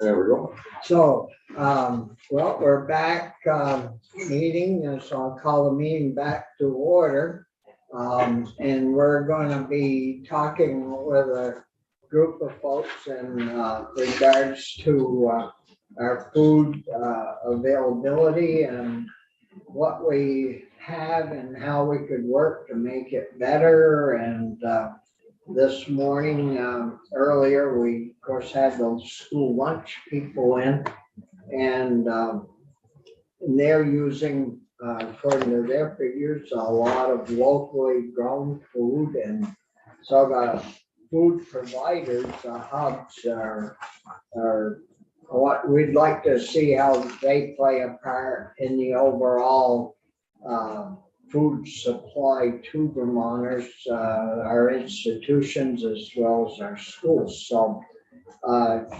There we go. So, well, we're back, meeting, and so I'll call the meeting back to order. And we're gonna be talking with a group of folks in, regards to, our food, availability and what we have and how we could work to make it better. And, this morning, earlier, we of course had those school lunch people in, and they're using, according to their figures, a lot of locally grown food. And so the food providers, the hubs are what we'd like to see how they play a part in the overall food supply to Vermonters, our institutions as well as our schools. So,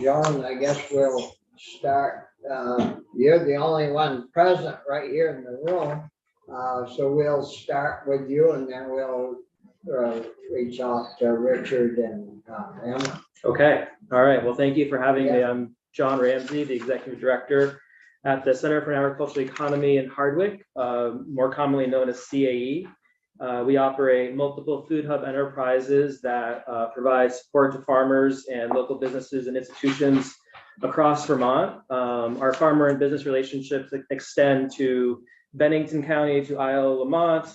John, I guess we'll start. You're the only one present right here in the room. So we'll start with you, and then we'll reach out to Richard and Emma. Okay. All right. Well, thank you for having me. I'm John Ramsey, the Executive Director at the Center for an Agricultural Economy in Hardwick, more commonly known as CAE. We operate multiple food hub enterprises that provide support to farmers and local businesses and institutions across Vermont. Our farmer and business relationships extend to Bennington County, to Isle Lamont,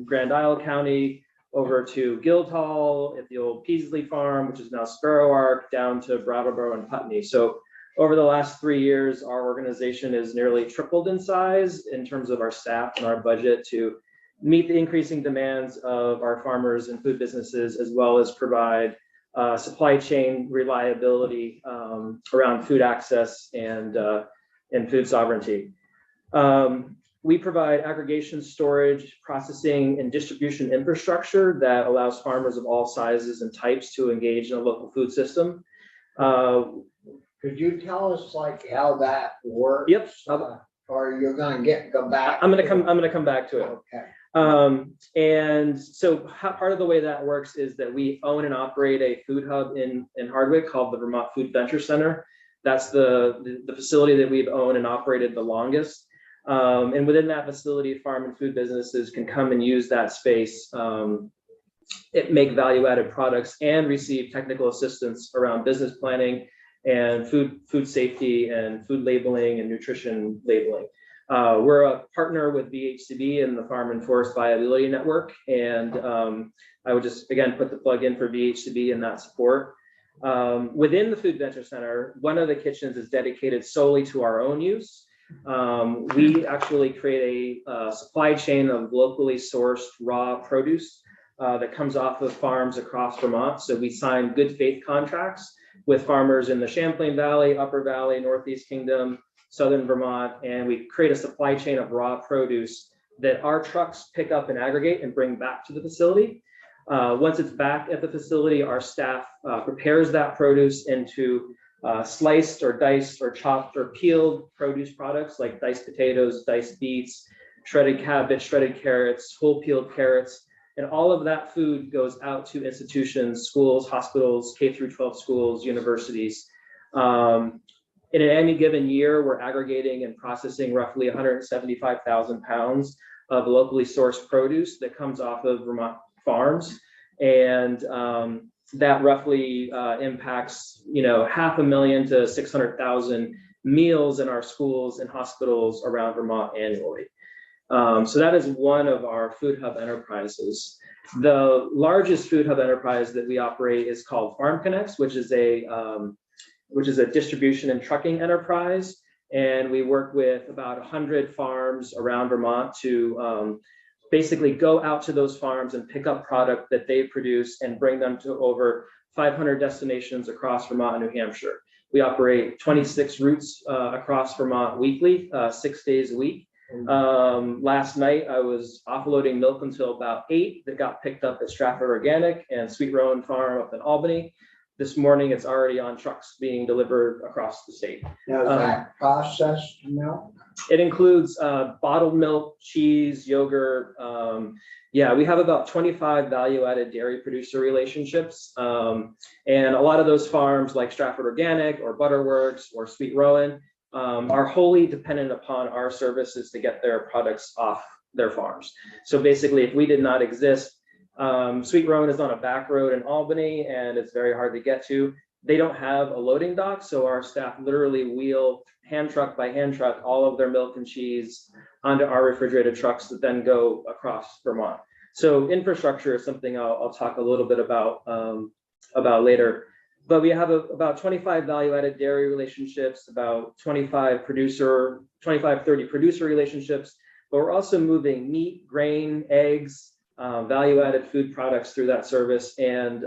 Grand Isle County, over to Guildhall at the old Peasley Farm, which is now Sparrow Arc, down to Brattleboro and Putney. So over the last 3 years, our organization has nearly tripled in size in terms of our staff and our budget to meet the increasing demands of our farmers and food businesses, as well as provide supply chain reliability around food access and food sovereignty. We provide aggregation, storage, processing, and distribution infrastructure that allows farmers of all sizes and types to engage in a local food system. Could you tell us like how that works? Yep. Or you're gonna go back? I'm gonna come back to it. Okay. And so part of the way that works is that we own and operate a food hub in Hardwick called the Vermont Food Venture Center. That's the facility that we've owned and operated the longest. And within that facility, farm and food businesses can come and use that space, make value-added products, and receive technical assistance around business planning and food safety and food labeling and nutrition labeling. We're a partner with VHCB and the Farm and Forest Viability Network, and I would just again put the plug in for VHCB and that support. Within the Food Venture Center, one of the kitchens is dedicated solely to our own use. We actually create a supply chain of locally sourced raw produce that comes off of farms across Vermont. So we sign good faith contracts with farmers in the Champlain Valley, Upper Valley, Northeast Kingdom, Southern Vermont, and we create a supply chain of raw produce that our trucks pick up and aggregate and bring back to the facility. Once it's back at the facility, our staff prepares that produce into sliced or diced or chopped or peeled produce products like diced potatoes, diced beets, shredded cabbage, shredded carrots, whole peeled carrots. And all of that food goes out to institutions, schools, hospitals, K through 12 schools, universities. In any given year, we're aggregating and processing roughly 175,000 pounds of locally sourced produce that comes off of Vermont farms. And that roughly impacts, 500,000 to 600,000 meals in our schools and hospitals around Vermont annually. So that is one of our food hub enterprises. The largest food hub enterprise that we operate is called Farm Connects, which is a distribution and trucking enterprise. And we work with about 100 farms around Vermont to basically go out to those farms and pick up product that they produce and bring them to over 500 destinations across Vermont and New Hampshire. We operate 26 routes across Vermont weekly, 6 days a week. Last night I was offloading milk until about 8 that got picked up at Stratford Organic and Sweet Rowan Farm up in Albany. This morning, it's already on trucks being delivered across the state. Now, is that processed milk? It includes bottled milk, cheese, yogurt. Yeah, we have about 25 value-added dairy producer relationships. And a lot of those farms like Stratford Organic or Butterworks or Sweet Rowan are wholly dependent upon our services to get their products off their farms. So basically, if we did not exist, Sweet Rowan is on a back road in Albany and it's very hard to get to. They don't have a loading dock, so our staff literally wheel hand truck by hand truck all of their milk and cheese onto our refrigerated trucks that then go across Vermont. So infrastructure is something I'll talk a little bit about later. But we have about 25 value-added dairy relationships, about 25, 30 producer relationships, but we're also moving meat, grain, eggs, value-added food products through that service. And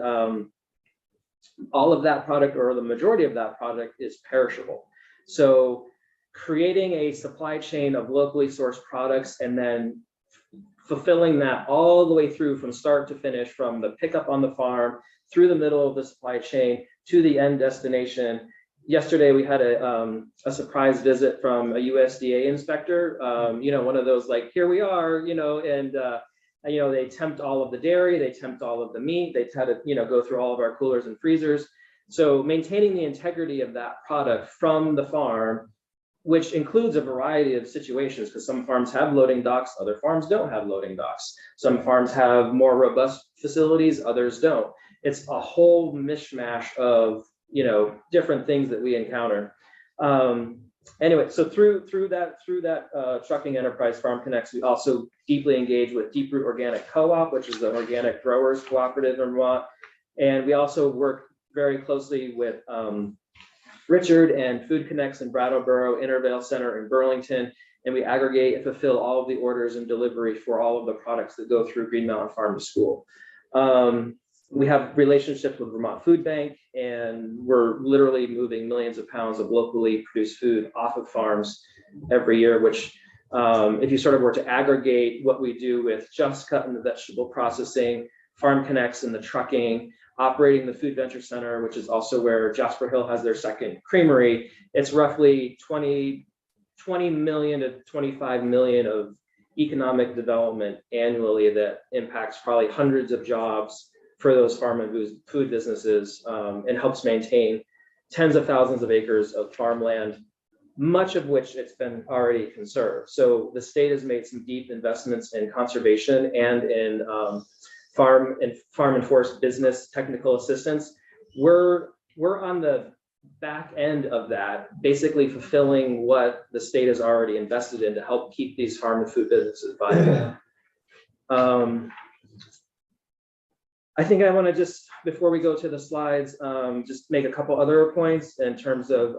all of that product, or the majority of that product, is perishable. So creating a supply chain of locally sourced products and then fulfilling that all the way through from start to finish, from the pickup on the farm through the middle of the supply chain to the end destination. Yesterday, we had a surprise visit from a USDA inspector, one of those like, here we are, and they tempt all of the dairy, they tempt all of the meat, they had to, go through all of our coolers and freezers. So maintaining the integrity of that product from the farm, which includes a variety of situations, because some farms have loading docks, other farms don't have loading docks. Some farms have more robust facilities, others don't. It's a whole mishmash of, different things that we encounter. Anyway, so through that trucking enterprise, Farm Connects, we also deeply engage with Deep Root Organic Co-op, which is an organic growers cooperative in Vermont. And we also work very closely with Richard and Food Connects in Brattleboro, Intervale Center in Burlington, and we aggregate and fulfill all of the orders and delivery for all of the products that go through Green Mountain Farm to School. We have relationships with Vermont Food Bank, and we're literally moving millions of pounds of locally produced food off of farms every year, which if you sort of were to aggregate what we do with Just Cut and the vegetable processing, Farm Connects and the trucking, operating the Food Venture Center, which is also where Jasper Hill has their second creamery, it's roughly 20 million to 25 million of economic development annually that impacts probably hundreds of jobs for those farm and food businesses, and helps maintain tens of thousands of acres of farmland, much of which it's been already conserved. So the state has made some deep investments in conservation and in farm and forest business technical assistance. We're on the back end of that, basically fulfilling what the state has already invested in to help keep these farm and food businesses viable. I think I want to just, before we go to the slides, just make a couple other points in terms of,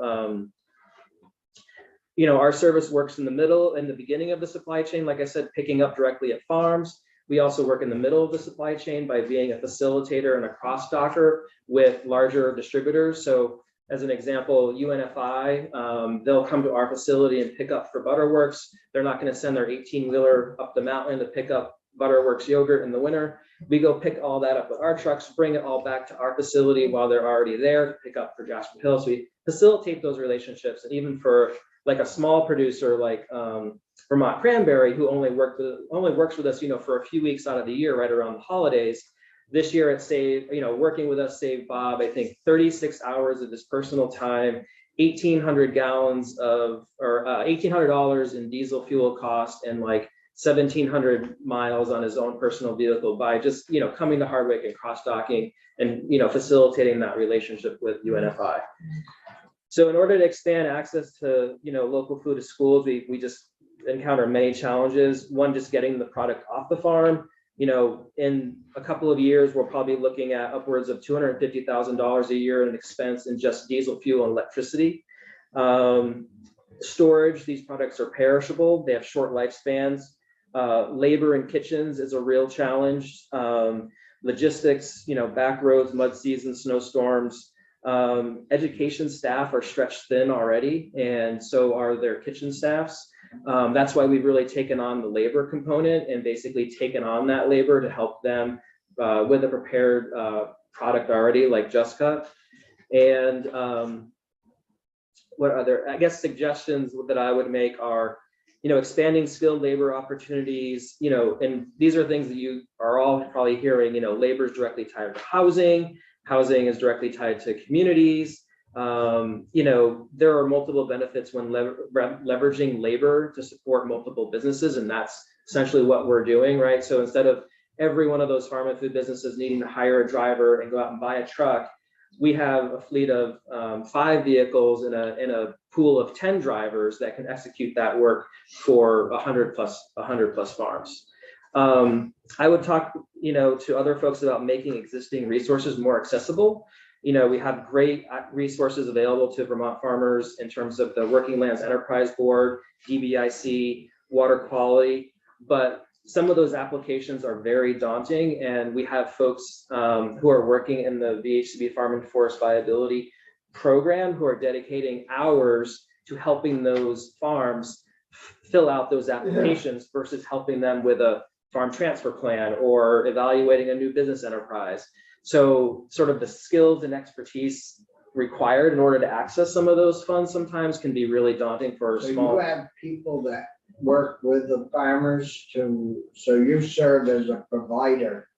our service works in the beginning of the supply chain, like I said, picking up directly at farms. We also work in the middle of the supply chain by being a facilitator and a cross-docker with larger distributors. So as an example, UNFI, they'll come to our facility and pick up for Butterworks. They're not going to send their 18-wheeler up the mountain to pick up Butterworks yogurt in the winter. We go pick all that up with our trucks, bring it all back to our facility while they're already there to pick up for Jasper Hill. So we facilitate those relationships. And even for like a small producer like Vermont Cranberry, who only works with us, for a few weeks out of the year, right around the holidays. This year, it saved, working with us saved Bob, I think, 36 hours of his personal time, 1,800 gallons of, or $1,800 in diesel fuel cost, and like 1,700 miles on his own personal vehicle by just, coming to Hardwick and cross-docking and, facilitating that relationship with UNFI. So in order to expand access to, local food to schools, we just encounter many challenges. One, just getting the product off the farm. In a couple of years, we're probably looking at upwards of $250,000 a year in expense in just diesel fuel and electricity. Storage, these products are perishable. They have short lifespans. Labor in kitchens is a real challenge. Logistics, back roads, mud seasons, snowstorms. Education staff are stretched thin already, and so are their kitchen staffs. That's why we've really taken on the labor component and basically taken on that labor to help them with a prepared product already, like Just Cut. And what other, I guess, suggestions that I would make are, expanding skilled labor opportunities, and these are things that you are all probably hearing, labor is directly tied to housing. Housing is directly tied to communities. There are multiple benefits when leveraging labor to support multiple businesses, and that's essentially what we're doing, right? So instead of every one of those farm and food businesses needing to hire a driver and go out and buy a truck, we have a fleet of 5 vehicles in a pool of 10 drivers that can execute that work for 100 plus farms. I would talk, to other folks about making existing resources more accessible. We have great resources available to Vermont farmers in terms of the Working Lands Enterprise Board, DBIC, water quality, but some of those applications are very daunting, and we have folks who are working in the VHCB Farm and Forest Viability Program who are dedicating hours to helping those farms fill out those applications versus helping them with a farm transfer plan or evaluating a new business enterprise. So sort of the skills and expertise required in order to access some of those funds sometimes can be really daunting for So small. you have people that work with the farmers so you serve as a provider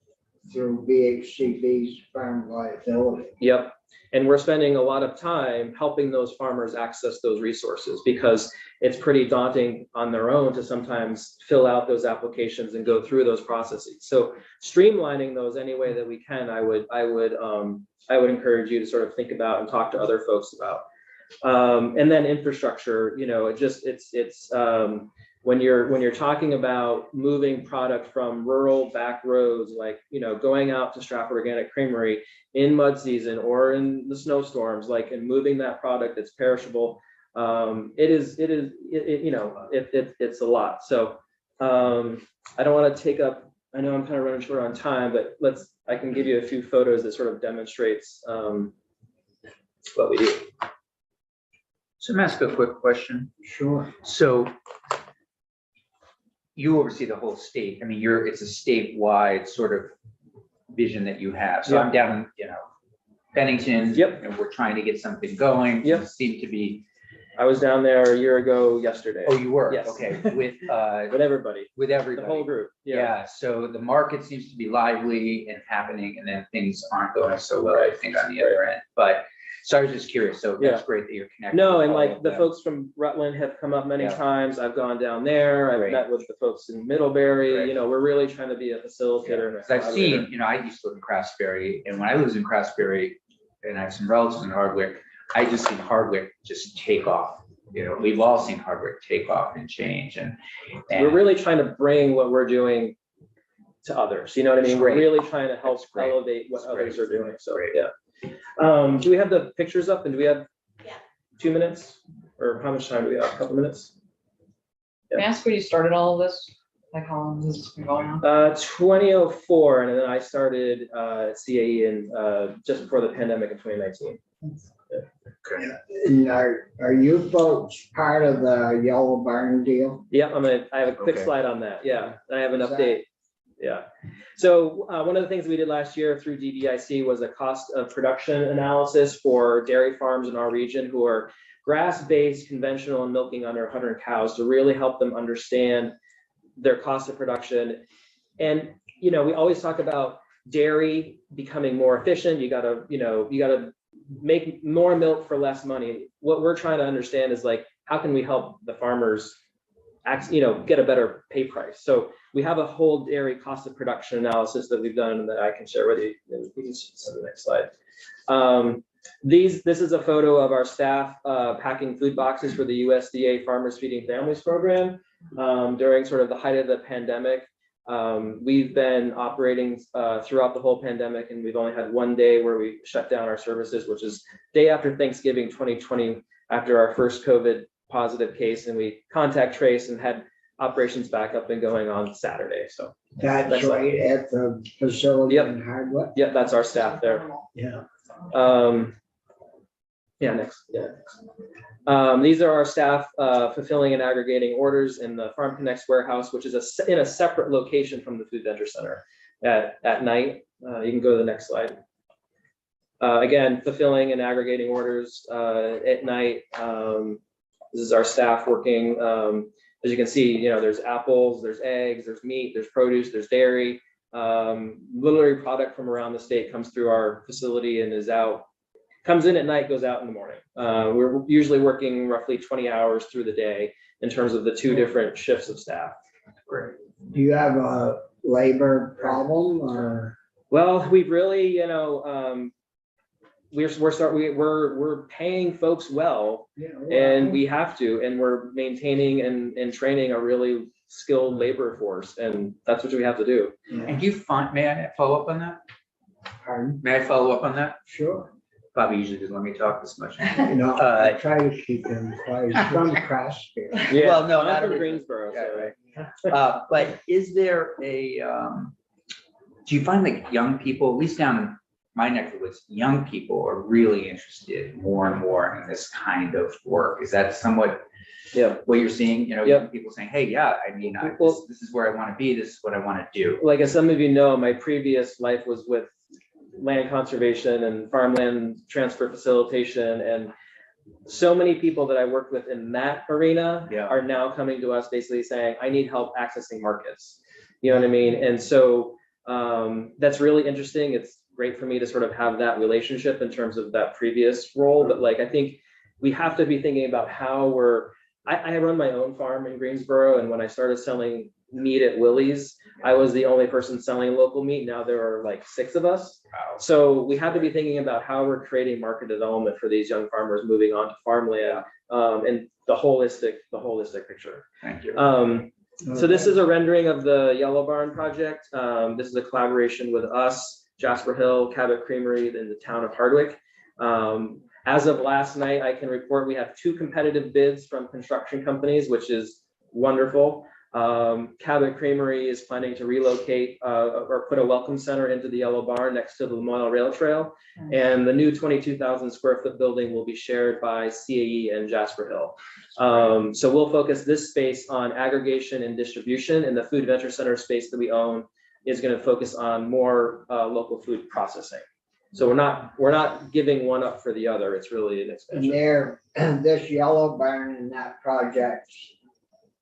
through VHCB's farm viability. Yep. And we're spending a lot of time helping those farmers access those resources because it's pretty daunting on their own to sometimes fill out those applications and go through those processes. So streamlining those any way that we can, I would encourage you to sort of think about and talk to other folks about. And then infrastructure, when you're talking about moving product from rural back roads, like, going out to Stratford Organic Creamery in mud season or in the snowstorms, and moving that product that's perishable, it's a lot. So I don't want to take up, I know I'm kind of running short on time, but I can give you a few photos that sort of demonstrates what we do. So I'm gonna ask a quick question. Sure. So you oversee the whole state. I mean, it's a statewide sort of vision that you have. So I'm down in, Bennington. Yep. And we're trying to get something going. Yep. You seem to be. I was down there a year ago yesterday. Oh, you were? Yes. Okay. With everybody. with everybody. The whole group. Yeah. So the market seems to be lively and happening, and then things aren't going so well, I think, on the other end. But so I was just curious. So that's great that you're connected. No, with and all like of the them. folks from Rutland have come up many times. I've gone down there. I've met with the folks in Middlebury. Right. We're really trying to be a facilitator. Yeah. I've seen, I used to live in Craftsbury, and when I lived in Craftsbury, and I have some relatives in Hardwick, I just seen Hardwick just take off. We've all seen Hardwick take off and change, and we're really trying to bring what we're doing to others. You know what I mean? We're really trying to help elevate what others are doing. So yeah. Do we have the pictures up, and do we have 2 minutes, or how much time do we have? A couple minutes? Can I ask where you started all of this? Like how long has this been going on? 2004, and then I started at CAE in just before the pandemic in 2019. And are you folks part of the Yellow Barn deal? Yeah, I have a quick slide on that. Yeah, I have an update. Yeah. So one of the things we did last year through DBIC was a cost of production analysis for dairy farms in our region who are grass-based, conventional, and milking under 100 cows to really help them understand their cost of production. And, we always talk about dairy becoming more efficient. You gotta make more milk for less money. What we're trying to understand is how can we help the farmers get a better pay price? So we have a whole dairy cost of production analysis that we've done that I can share with you. We can send the next slide. This is a photo of our staff packing food boxes for the USDA Farmers Feeding Families program during sort of the height of the pandemic. We've been operating throughout the whole pandemic, and we've only had one day where we shut down our services, which is day after Thanksgiving 2020, after our first COVID positive case, and we contact trace and had operations back up and going on Saturday. So That's right at the facility in Hardwick? Yeah, that's our staff there. Yeah. Next. These are our staff fulfilling and aggregating orders in the Farm Connects warehouse, which is in a separate location from the Food Venture Center at night. You can go to the next slide. Again, fulfilling and aggregating orders at night. This is our staff working. As you can see, there's apples, there's eggs, there's meat, there's produce, there's dairy. Literally product from around the state comes through our facility and comes in at night, goes out in the morning. We're usually working roughly 20 hours through the day in terms of the 2 different shifts of staff. Great. Do you have a labor problem or? Well, we've really, we're paying folks well, and we have to, and we're maintaining and training a really skilled labor force, and that's what we have to do. And do you find, may I follow up on that? Pardon? May I follow up on that? Sure. Bobby usually doesn't let me talk this much. No, I try to keep him quiet. He's from Craftsbury. Yeah, Well, no, I'm not from originally. Greensboro. So. Yeah, right. But is there do you find like young people, at least down in my neck of the woods, young people are really interested more and more in this kind of work? Is that somewhat Yeah. what you're seeing? Young people saying, hey, yeah, I mean, Well- this is where I want to be. This is what I want to do. Like as some of you know, my previous life was with land conservation and farmland transfer facilitation, and so many people that I worked with in that arena Yeah. are now coming to us basically saying, I need help accessing markets. You know what I mean? And so that's really interesting. It's great for me to sort of have that relationship in terms of that previous role. But like, I think we have to be thinking about how I run my own farm in Greensboro. And when I started selling meat at Willie's, I was the only person selling local meat. Now there are like 6 of us. Wow. So we have to be thinking about how we're creating market development for these young farmers moving on to farmland, and the holistic picture. Thank you. So this is a rendering of the Yellow Barn project. This is a collaboration with us, Jasper Hill, Cabot Creamery, and the town of Hardwick. As of last night, I can report we have 2 competitive bids from construction companies, which is wonderful. Cabot Creamery is planning to relocate or put a welcome center into the Yellow Barn next to the Lamoille Rail Trail. And the new 22,000 square foot building will be shared by CAE and Jasper Hill. So we'll focus this space on aggregation and distribution, and the Food Venture Center space that we own is going to focus on more local food processing. So we're not giving one up for the other. It's really an And expansion. this Yellow Barn in that project,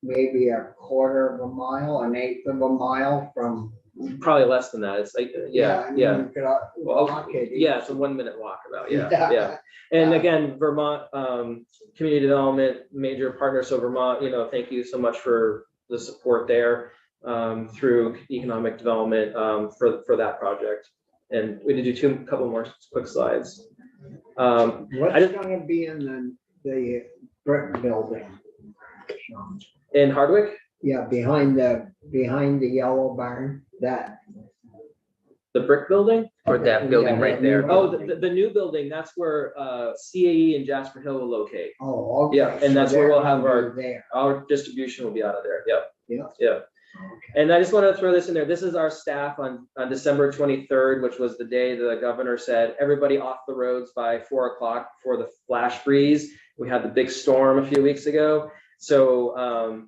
maybe a quarter of a mile, an eighth of a mile from. Probably less than that. It's like, yeah. You could walk it. Yeah, it's a 1-minute walk about, yeah. Yeah. And again, Vermont Community Development, major partner. So Vermont, thank you so much for the support there through economic development for that project. And we did do a couple more quick slides. What's gonna be in the brick building? In Hardwick, Yeah, behind the Yellow Barn, that. the brick building. Or that building right there. Oh, the new building, that's where CAE and Jasper Hill will locate. Oh, okay. Yeah, and that's where we'll have they're our- there. Our distribution will be out of there. Yep. Yeah. Yeah. And I just want to throw this in there. This is our staff on December 23rd, which was the day the governor said, everybody off the roads by 4 o'clock for the flash freeze. We had the big storm a few weeks ago. So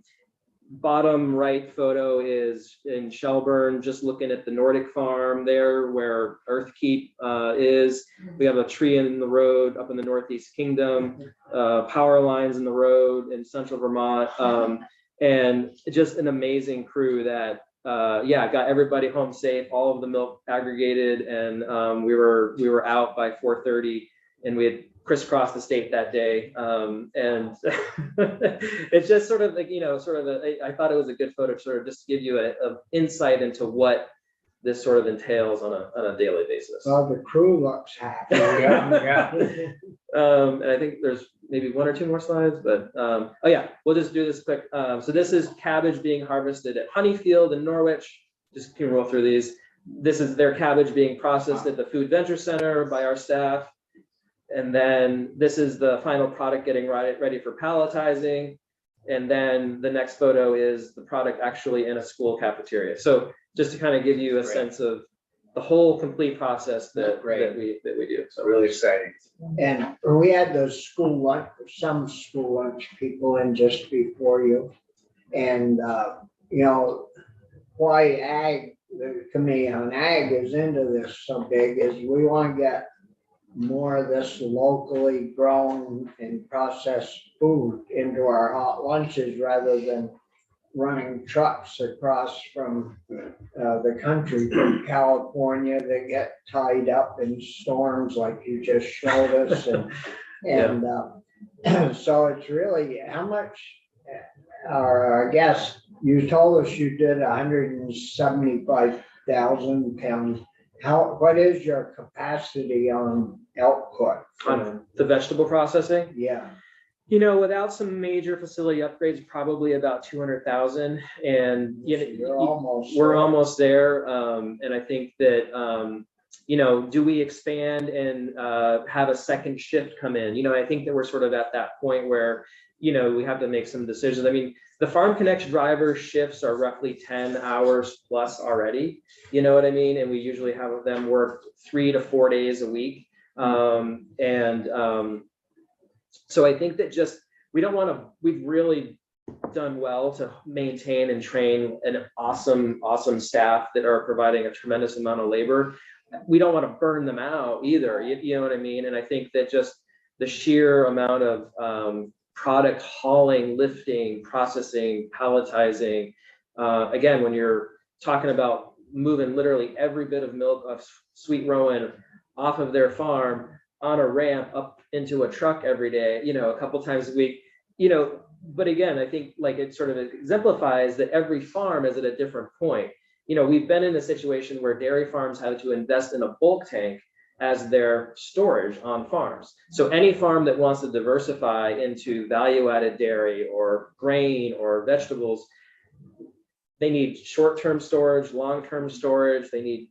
bottom right photo is in Shelburne, just looking at the Nordic farm there where Earthkeep is. We have a tree in the road up in the Northeast Kingdom, power lines in the road in central Vermont. And just an amazing crew that, got everybody home safe, all of the milk aggregated, and we were out by 4:30, and we had crisscrossed the state that day. And it's just sort of like, I thought it was a good photo, sort of just to give you an insight into what this sort of entails on a daily basis. Well, the crew looks happy. Yeah. And I think there's maybe 1 or 2 more slides, but we'll just do this quick. So this is cabbage being harvested at Honeyfield in Norwich. Just can roll through these. This is their cabbage being processed at the Food Venture Center by our staff. And then this is the final product getting ready for palletizing. And then the next photo is the product actually in a school cafeteria. So just to kind of give you a sense of the whole complete process that we do. So Really exciting. And we had those some school lunch people in just before you. And, why the committee on ag is into this so big is we want to get more of this locally grown and processed food into our hot lunches rather than running trucks across from the country from California that get tied up in storms like you just showed us. And so it's really how much, or I guess you told us you did 175,000 pounds. What is your capacity on output? On the vegetable processing, Yeah, without some major facility upgrades, probably about 200,000. And you're almost. we're almost there. And I think that, do we expand and have a second shift come in? I think that we're sort of at that point where, we have to make some decisions. I mean, the Farm Connect driver shifts are roughly 10 hours plus already. You know what I mean? And we usually have them work 3 to 4 days a week. So I think that we've really done well to maintain and train an awesome staff that are providing a tremendous amount of labor. We don't want to burn them out either. You know what I mean? And I think that just the sheer amount of product hauling, lifting, processing, palletizing, again, when you're talking about moving literally every bit of milk of Sweet Rowan off of their farm on a ramp up into a truck every day, a couple times a week, but again, I think like it sort of exemplifies that every farm is at a different point. We've been in a situation where dairy farms had to invest in a bulk tank as their storage on farms. So any farm that wants to diversify into value-added dairy or grain or vegetables, they need short-term storage, long-term storage. They need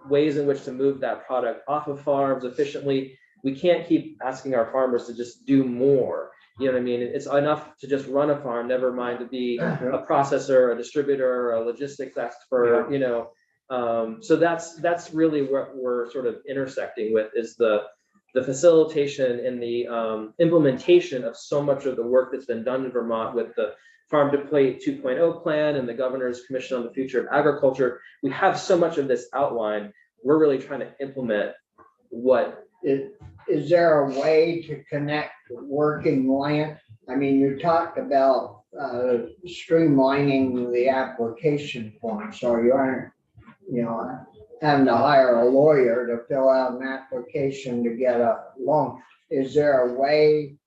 ways in which to move that product off of farms efficiently. We can't keep asking our farmers to just do more. You know what I mean? It's enough to just run a farm, never mind to be a processor, a distributor, a logistics expert, so that's really what we're sort of intersecting with, is the facilitation and the implementation of so much of the work that's been done in Vermont with the Farm to Plate 2.0 plan and the Governor's Commission on the Future of Agriculture. We have so much of this outlined. We're really trying to implement what. Is there a way to connect working land? I mean, you talked about streamlining the application form, so you aren't, having to hire a lawyer to fill out an application to get a loan. Is there a way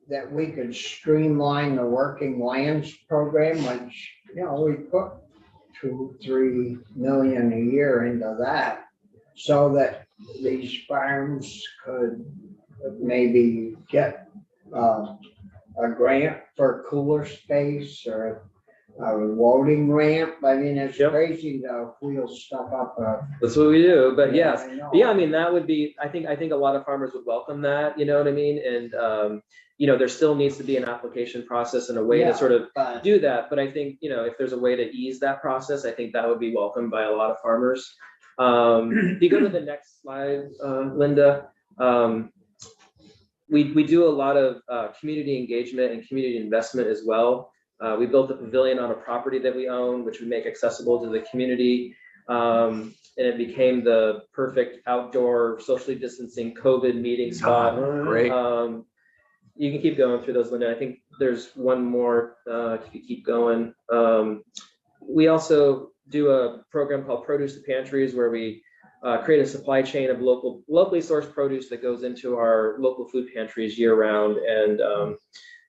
that we could streamline the working lands program, which, we put 2-3 million a year into that, so that these farms could maybe get a grant for cooler space or a loading ramp? I mean, it's crazy to wheel stuff up. That's what we do, but yes. I know. Yeah, I mean, that would be, I think a lot of farmers would welcome that, you know what I mean? And, there still needs to be an application process and a way to sort of do that. But I think, if there's a way to ease that process, I think that would be welcomed by a lot of farmers. If you go to the next slide, Linda, we do a lot of community engagement and community investment as well. We built a pavilion on a property that we own, which we make accessible to the community. And it became the perfect outdoor socially distancing COVID meeting spot. Great. You can keep going through those, Linda. I think there's one more if you keep going. We also do a program called Produce to Pantries, where we create a supply chain of locally sourced produce that goes into our local food pantries year round. And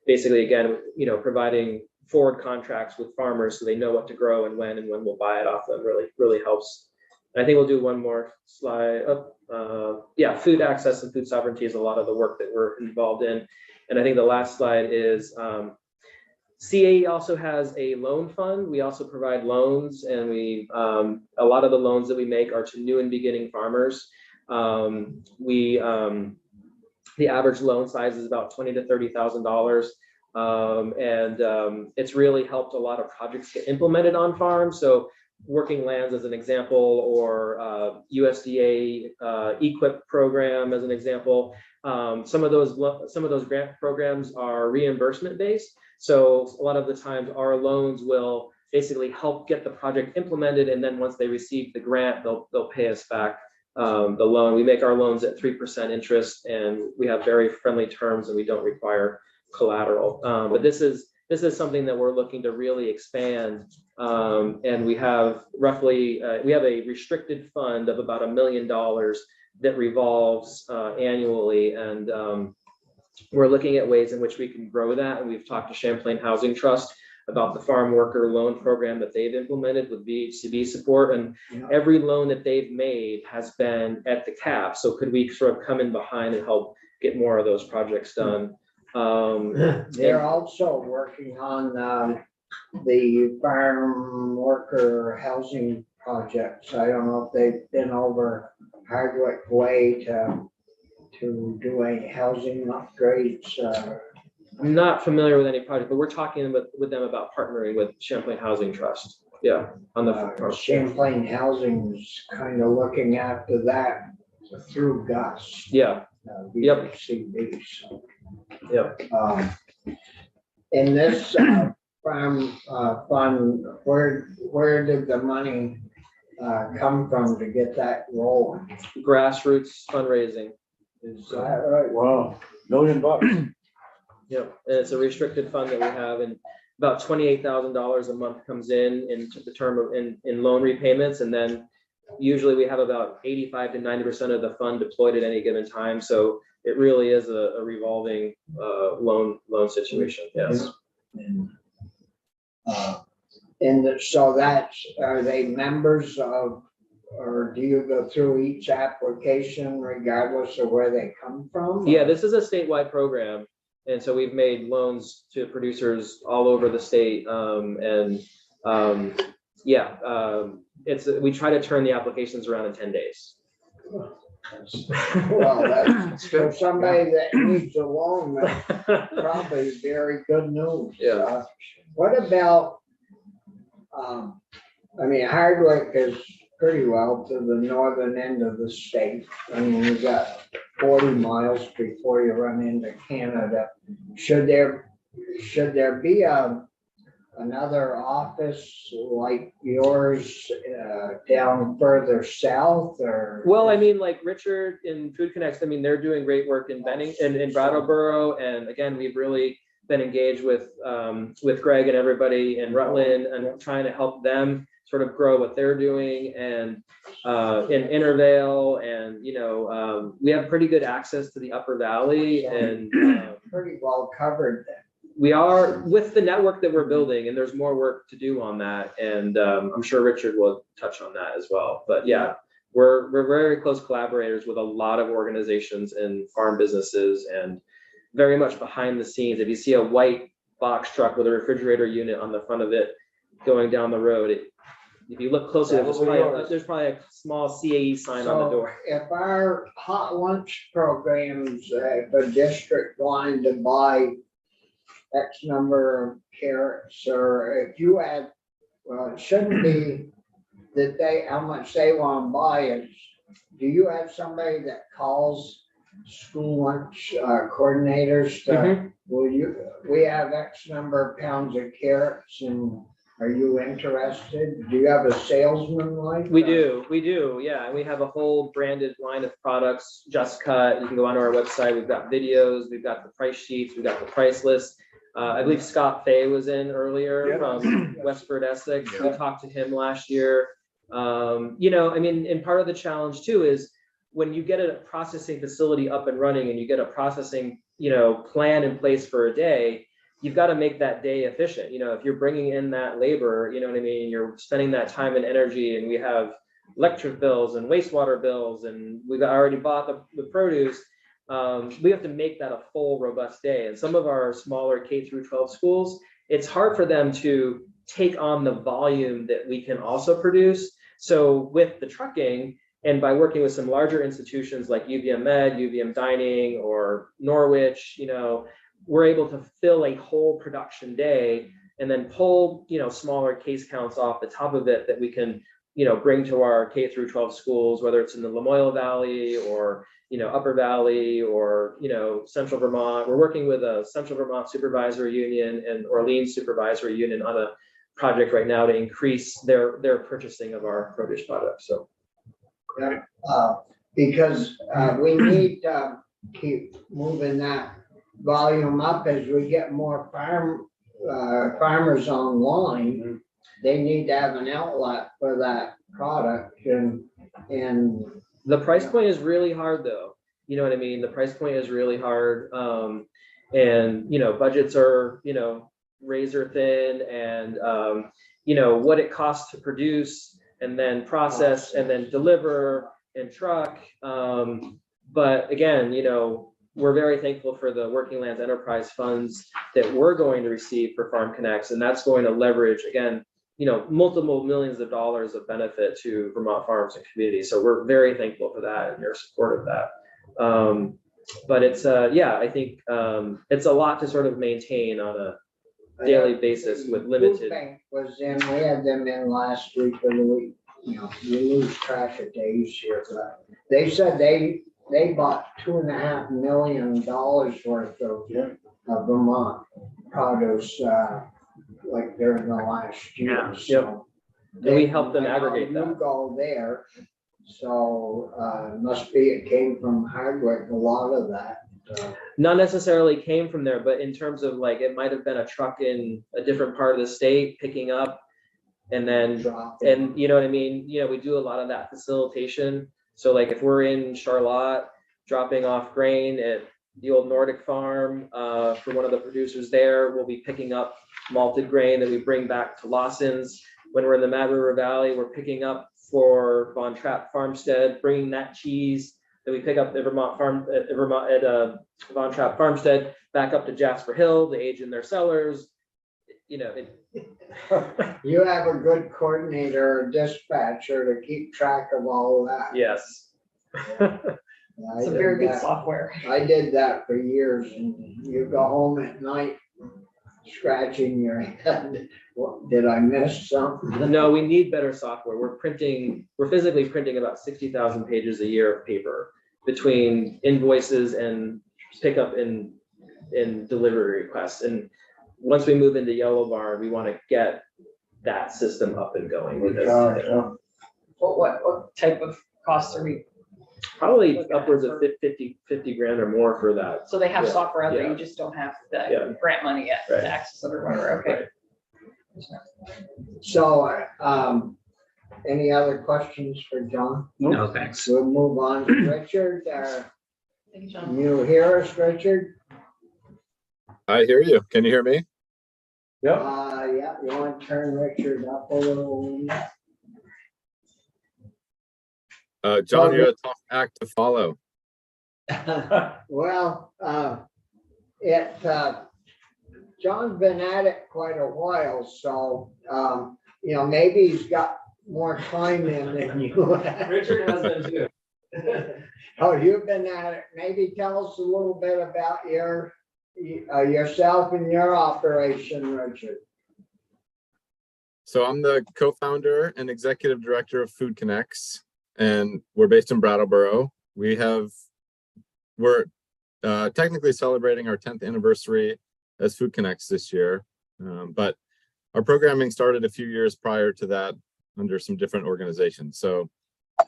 basically, again, providing forward contracts with farmers so they know what to grow and when we'll buy it off them really helps. And I think we'll do one more slide up. Food access and food sovereignty is a lot of the work that we're involved in. And I think the last slide is CAE also has a loan fund. We also provide loans, and we a lot of the loans that we make are to new and beginning farmers. The average loan size is about $20,000 to $30,000. And it's really helped a lot of projects get implemented on farms. So Working Lands as an example, or USDA EQIP program as an example. Some of those grant programs are reimbursement based. So a lot of the times our loans will basically help get the project implemented, and then once they receive the grant, they'll pay us back the loan. We make our loans at 3% interest, and we have very friendly terms, and we don't require collateral. But this is something that we're looking to really expand. And we have roughly we have a restricted fund of about $1 million that revolves annually, and we're looking at ways in which we can grow that. And we've talked to Champlain Housing Trust about the farm worker loan program that they've implemented with VHCB support, and every loan that they've made has been at the cap. So could we sort of come in behind and help get more of those projects done? They're also working on the farm worker housing projects. I don't know if they've been over Hardwick Way to do any housing upgrades. I'm not familiar with any project, but we're talking with them about partnering with Champlain Housing Trust. Yeah, on the Champlain Housing's kind of looking after that through Gus. Yeah. Yep. VHCB, so. Yep. In this farm fund, where did the money come from to get that rolling? Grassroots fundraising. Is that right? Wow, $1 million. Yep, and it's a restricted fund that we have, and about $28,000 a month comes in the term of in loan repayments, and then usually we have about 85 to 90% of the fund deployed at any given time. So it really is a revolving loan situation. Yes. And so that's, are they members of, or do you go through each application regardless of where they come from? Yeah, this is a statewide program. And so we've made loans to producers all over the state. We try to turn the applications around in 10 days. Well, that's for somebody that needs a loan, that's probably very good news. Yeah. What about, Hardwick is pretty well to the northern end of the state. I mean, you got 40 miles before you run into Canada. Should there be another office like yours down further south, or? Well, I mean, like Richard in Food Connects, I mean, they're doing great work in Benning and in Brattleboro. And again, we've really been engaged with Greg and everybody in Rutland and trying to help them sort of grow what they're doing, and in Intervale, and we have pretty good access to the Upper Valley, and Pretty well covered then. we are with the network that we're building, and there's more work to do on that, and I'm sure Richard will touch on that as well. But yeah, we're very close collaborators with a lot of organizations and farm businesses, and very much behind the scenes. If you see a white box truck with a refrigerator unit on the front of it going down the road, if you look closely, there's probably a small CAE sign on the door. If our hot lunch programs, if a district wanted to buy X number of carrots, or if you had, well, it shouldn't be that how much they want to buy it. Do you have somebody that calls school lunch coordinators to, we have X number of pounds of carrots, and are you interested? Do you have a salesman like that? We do, yeah. And we have a whole branded line of products, Just Cut. You can go onto our website. We've got videos, we've got the price sheets, we've got the price list. I believe Scott Fay was in earlier from Westford Essex. We talked to him last year. And part of the challenge too is when you get a processing facility up and running and you get a processing, plan in place for a day, you've got to make that day efficient. If you're bringing in that labor, you're spending that time and energy, and we have electric bills and wastewater bills, and we've already bought the produce. We have to make that a full, robust day. And some of our smaller K through 12 schools, it's hard for them to take on the volume that we can also produce. So with the trucking, and by working with some larger institutions like UVM Med, UVM Dining, or Norwich, we're able to fill a whole production day and then pull, smaller case counts off the top of it that we can, bring to our K through 12 schools, whether it's in the Lamoille Valley or, Upper Valley or, Central Vermont. We're working with a Central Vermont Supervisory Union and Orleans Supervisory Union on a project right now to increase their purchasing of our produce products. So Because we need to keep moving that volume up as we get more farmers online. They need to have an outlet for that product and The price point is really hard though. You know what I mean? The price point is really hard. And, budgets are, razor thin and, what it costs to produce and then process and then deliver and truck. But again, we're very thankful for the Working Lands Enterprise funds that we're going to receive for Farm Connects. And that's going to leverage, again, multiple millions of dollars of benefit to Vermont farms and communities. So we're very thankful for that and your support of that. But it's, I think it's a lot to sort of maintain on a daily basis with Food limited. Bank was in, we had them in last week or the week, you lose track of days here, but they said they bought $2.5 million worth of Vermont produce, like during the last year. Yeah. So And we helped them aggregate You that. go there, so must be, it came from Hardwick, a lot of that. Not necessarily came from there, but in terms of like, it might have been a truck in a different part of the state picking up and then, and you know what I mean? We do a lot of that facilitation. So like if we're in Charlotte, dropping off grain at the old Nordic farm for one of the producers there, we'll be picking up malted grain that we bring back to Lawson's. When we're in the Mad River Valley, we're picking up for Von Trapp Farmstead, bringing that cheese that we pick up at Von Trapp Farmstead back up to Jasper Hill, they age in their cellars. You have a good coordinator or dispatcher to keep track of all that. Yes. It's a very good software. I did that for years, and you go home at night scratching your head. What, did I miss something? No, we need better software. We're physically printing about 60,000 pages a year of paper between invoices and pickup and delivery requests. And once we move into Yellow Barn, we want to get that system up and going. Because, What type of costs are we? probably upwards of 50 grand or more for that. So they have Yeah, software out there, yeah. you just don't have the Yeah. grant money yet Right. to access it or whatever, okay. So, any other questions for John? No, thanks. We'll move on to Richard. Thank you, John. You hear us, Richard? I hear you. Can you hear me? Yeah, you want to turn Richard up a little? John, you're a tough act to follow. Well, John's been at it quite a while, so, maybe he's got more time in than you have. Richard has been too. Oh, you've been at it. Maybe tell us a little bit about yourself and your operation, Richard. So I'm the co-founder and executive director of Food Connects, and we're based in Brattleboro. We're technically celebrating our 10th anniversary as Food Connects this year, but our programming started a few years prior to that under some different organizations. So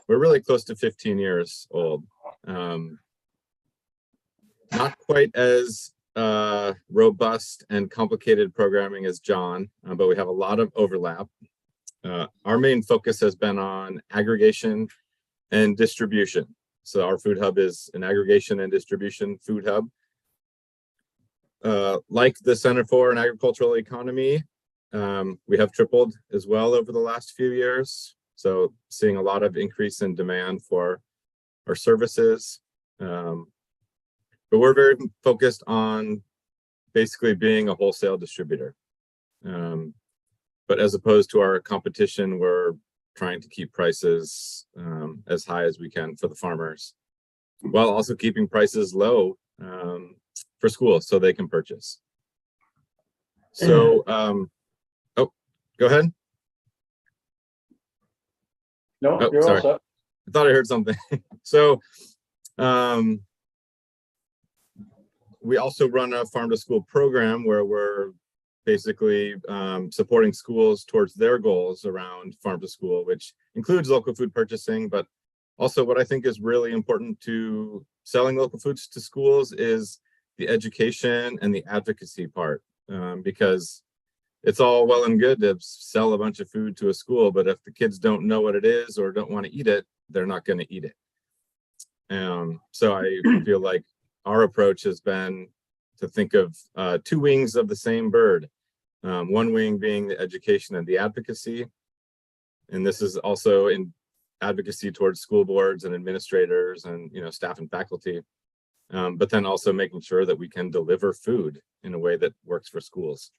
we're really close to 15 years old. Not quite as robust and complicated programming as John, but we have a lot of overlap. Our main focus has been on aggregation and distribution. So our food hub is an aggregation and distribution food hub. Like the Center for an Agricultural Economy, we have tripled as well over the last few years. So seeing a lot of increase in demand for our services. But we're very focused on basically being a wholesale distributor. But as opposed to our competition, we're trying to keep prices as high as we can for the farmers, while also keeping prices low for schools so they can purchase. So, oh, go ahead. No, Oh, you're all sorry. set. I thought I heard something. So, we also run a farm to school program where we're basically supporting schools towards their goals around farm to school, which includes local food purchasing, but Also, what I think is really important to selling local foods to schools is the education and the advocacy part, because it's all well and good to sell a bunch of food to a school, but if the kids don't know what it is or don't want to eat it, they're not going to eat it. So I feel like our approach has been to think of two wings of the same bird. One wing being the education and the advocacy. And this is also in advocacy towards school boards and administrators and, you know, staff and faculty. But then also making sure that we can deliver food in a way that works for schools.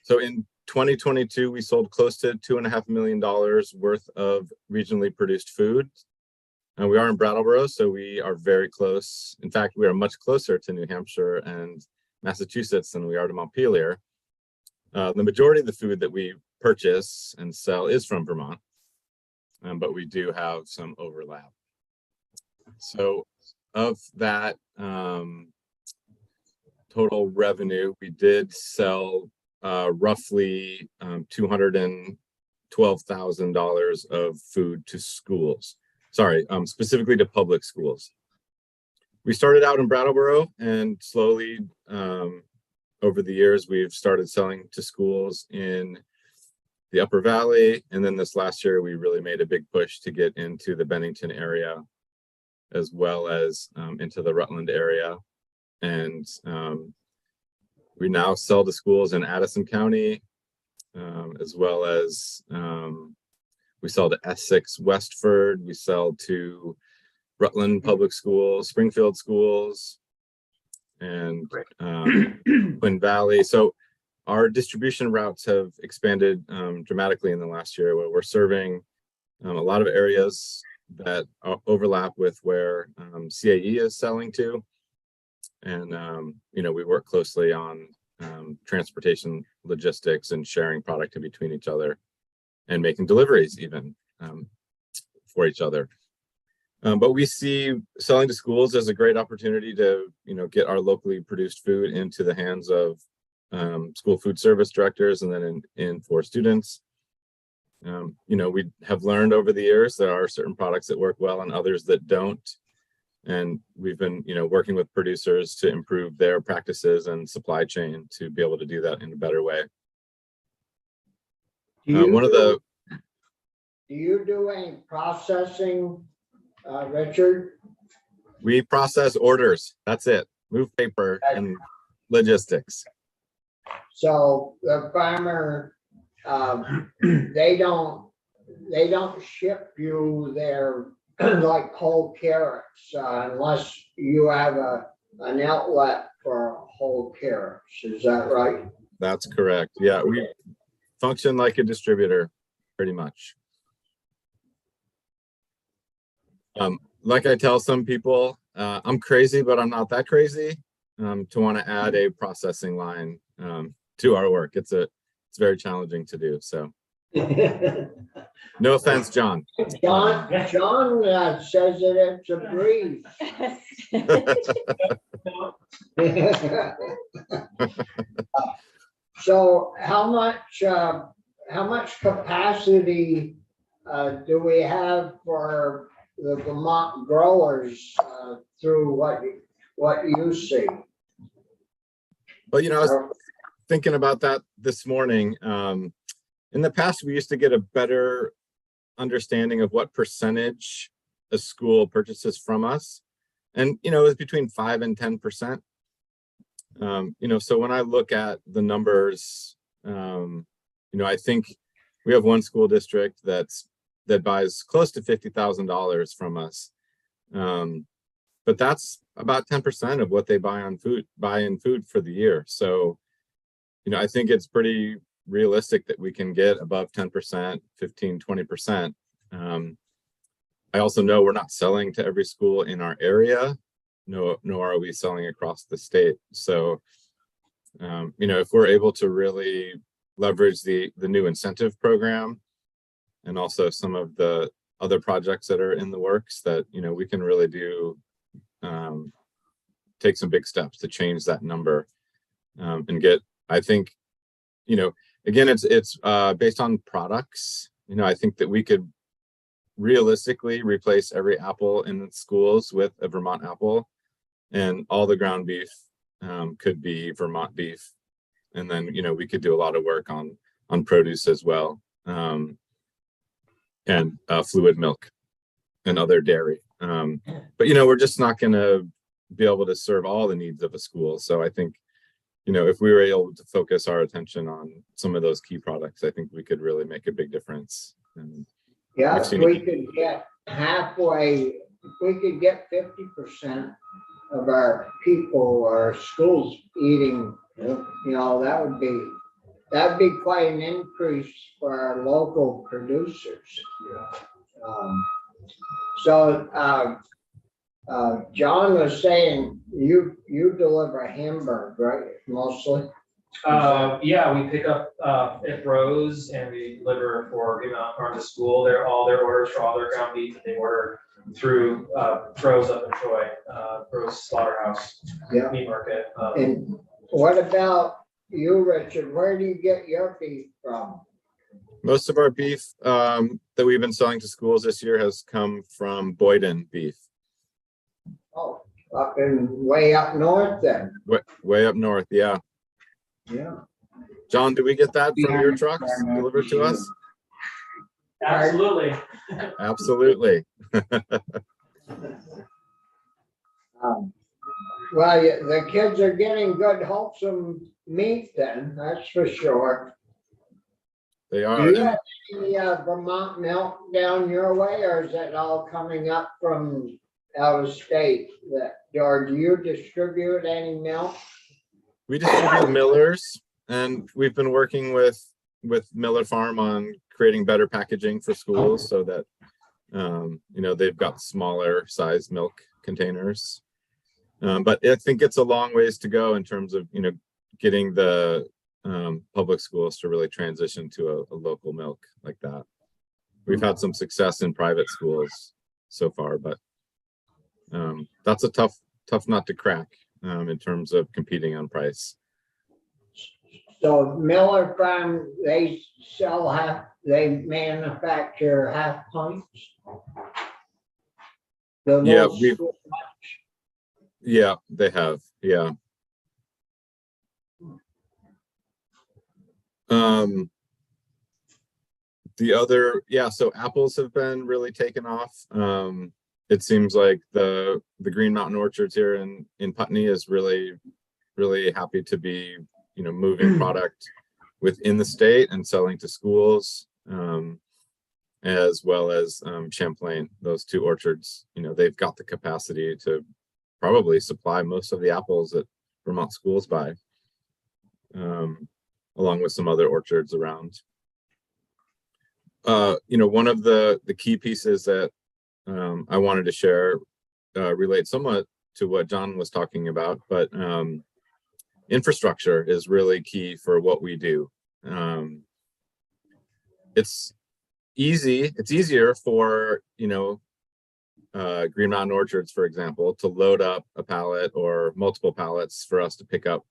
So in 2022, we sold close to $2.5 million worth of regionally produced food. And we are in Brattleboro, so we are very close. In fact, we are much closer to New Hampshire and Massachusetts than we are to Montpelier. The majority of the food that we purchase and sell is from Vermont, but we do have some overlap. So of that total revenue, we did sell roughly $212,000 of food to schools. Sorry, specifically to public schools. We started out in Brattleboro, and slowly over the years, we've started selling to schools in the Upper Valley. And then this last year, we really made a big push to get into the Bennington area, as well as into the Rutland area. And we now sell to schools in Addison County, as well as we sell to Essex, Westford. We sell to Rutland Public Schools, Springfield Schools, and Quinn Valley. So our distribution routes have expanded dramatically in the last year, where we're serving a lot of areas that overlap with where CAE is selling to. And, you know, we work closely on transportation, logistics, and sharing product in between each other, and making deliveries even for each other. But we see selling to schools as a great opportunity to, you know, get our locally produced food into the hands of school food service directors, and then in for students. You know, we have learned over the years there are certain products that work well and others that don't. And we've been, you know, working with producers to improve their practices and supply chain to be able to do that in a better way. Do you do any processing, Richard? We process orders. That's it. Move paper and logistics. So the farmer, they don't ship you their like whole carrots unless you have an outlet for whole carrots. Is that right? That's correct. Yeah, we function like a distributor, pretty much. Like I tell some people, I'm crazy, but I'm not that crazy to want to add a processing line to our work. It's very challenging to do. So no offense, John. John says that it's a breeze. So how much capacity do we have for the Vermont growers through what you see? Well, you know, I was thinking about that this morning. In the past, we used to get a better understanding of what percentage a school purchases from us. And, you know, it was between 5 and 10%. You know, so when I look at the numbers, you know, I think we have one school district that buys close to $50,000 from us. But that's about 10% of what they buy in food for the year. So, you know, I think it's pretty realistic that we can get above 10%, 15, 20%. I also know we're not selling to every school in our area, nor are we selling across the state. So, you know, if we're able to really leverage the new incentive program and also some of the other projects that are in the works, that, you know, we can really do, take some big steps to change that number and get, I think, you know, again, it's based on products. You know, I think that we could realistically replace every apple in schools with a Vermont apple, and all the ground beef could be Vermont beef. And then, we could do a lot of work on produce as well, and fluid milk and other dairy. But, we're just not going to be able to serve all the needs of a school. So I think, if we were able to focus our attention on some of those key products, I think we could really make a big difference. And Yeah, I've if seen we it. could get halfway, if we could get 50% of our people or schools eating, that'd be quite an increase for our local producers. So, John was saying you deliver Hamburg, right, mostly? Yeah, we pick up at Rose and we deliver for Green Mountain Farm to School. All their orders for all their ground beef that they order through Rose up in Troy, Rose Slaughterhouse Yeah. Meat Market. And what about you, Richard? Where do you get your beef from? Most of our beef that we've been selling to schools this year has come from Boyden beef, Oh, way up north then. way up north. Yeah. Yeah. John, do we get that from your trucks delivered to us? Absolutely. Absolutely. Well, the kids are getting good wholesome meat then, that's for sure. They Do are. you have any Vermont milk down your way, or is it all coming up from out of state? Or do you distribute any milk? We distribute Millers, and we've been working with Miller Farm on creating better packaging for schools so that they've got smaller size milk containers. But I think it's a long ways to go in terms of getting the public schools to really transition to a local milk like that. We've had some success in private schools so far, but that's a tough nut to crack in terms of competing on price. So Miller Farm, they manufacture half pints? The Yeah, little we've- school- Yeah, they have. Yeah. So apples have been really taken off. It seems like the Green Mountain Orchards here in Putney is really, really happy to be, moving product within the state and selling to schools, as well as Champlain. Those two orchards, they've got the capacity to probably supply most of the apples that Vermont schools buy, along with some other orchards around. One of the key pieces that I wanted to share relate somewhat to what John was talking about, but infrastructure is really key for what we do. It's easier for Green Mountain Orchards, for example, to load up a pallet or multiple pallets for us to pick up,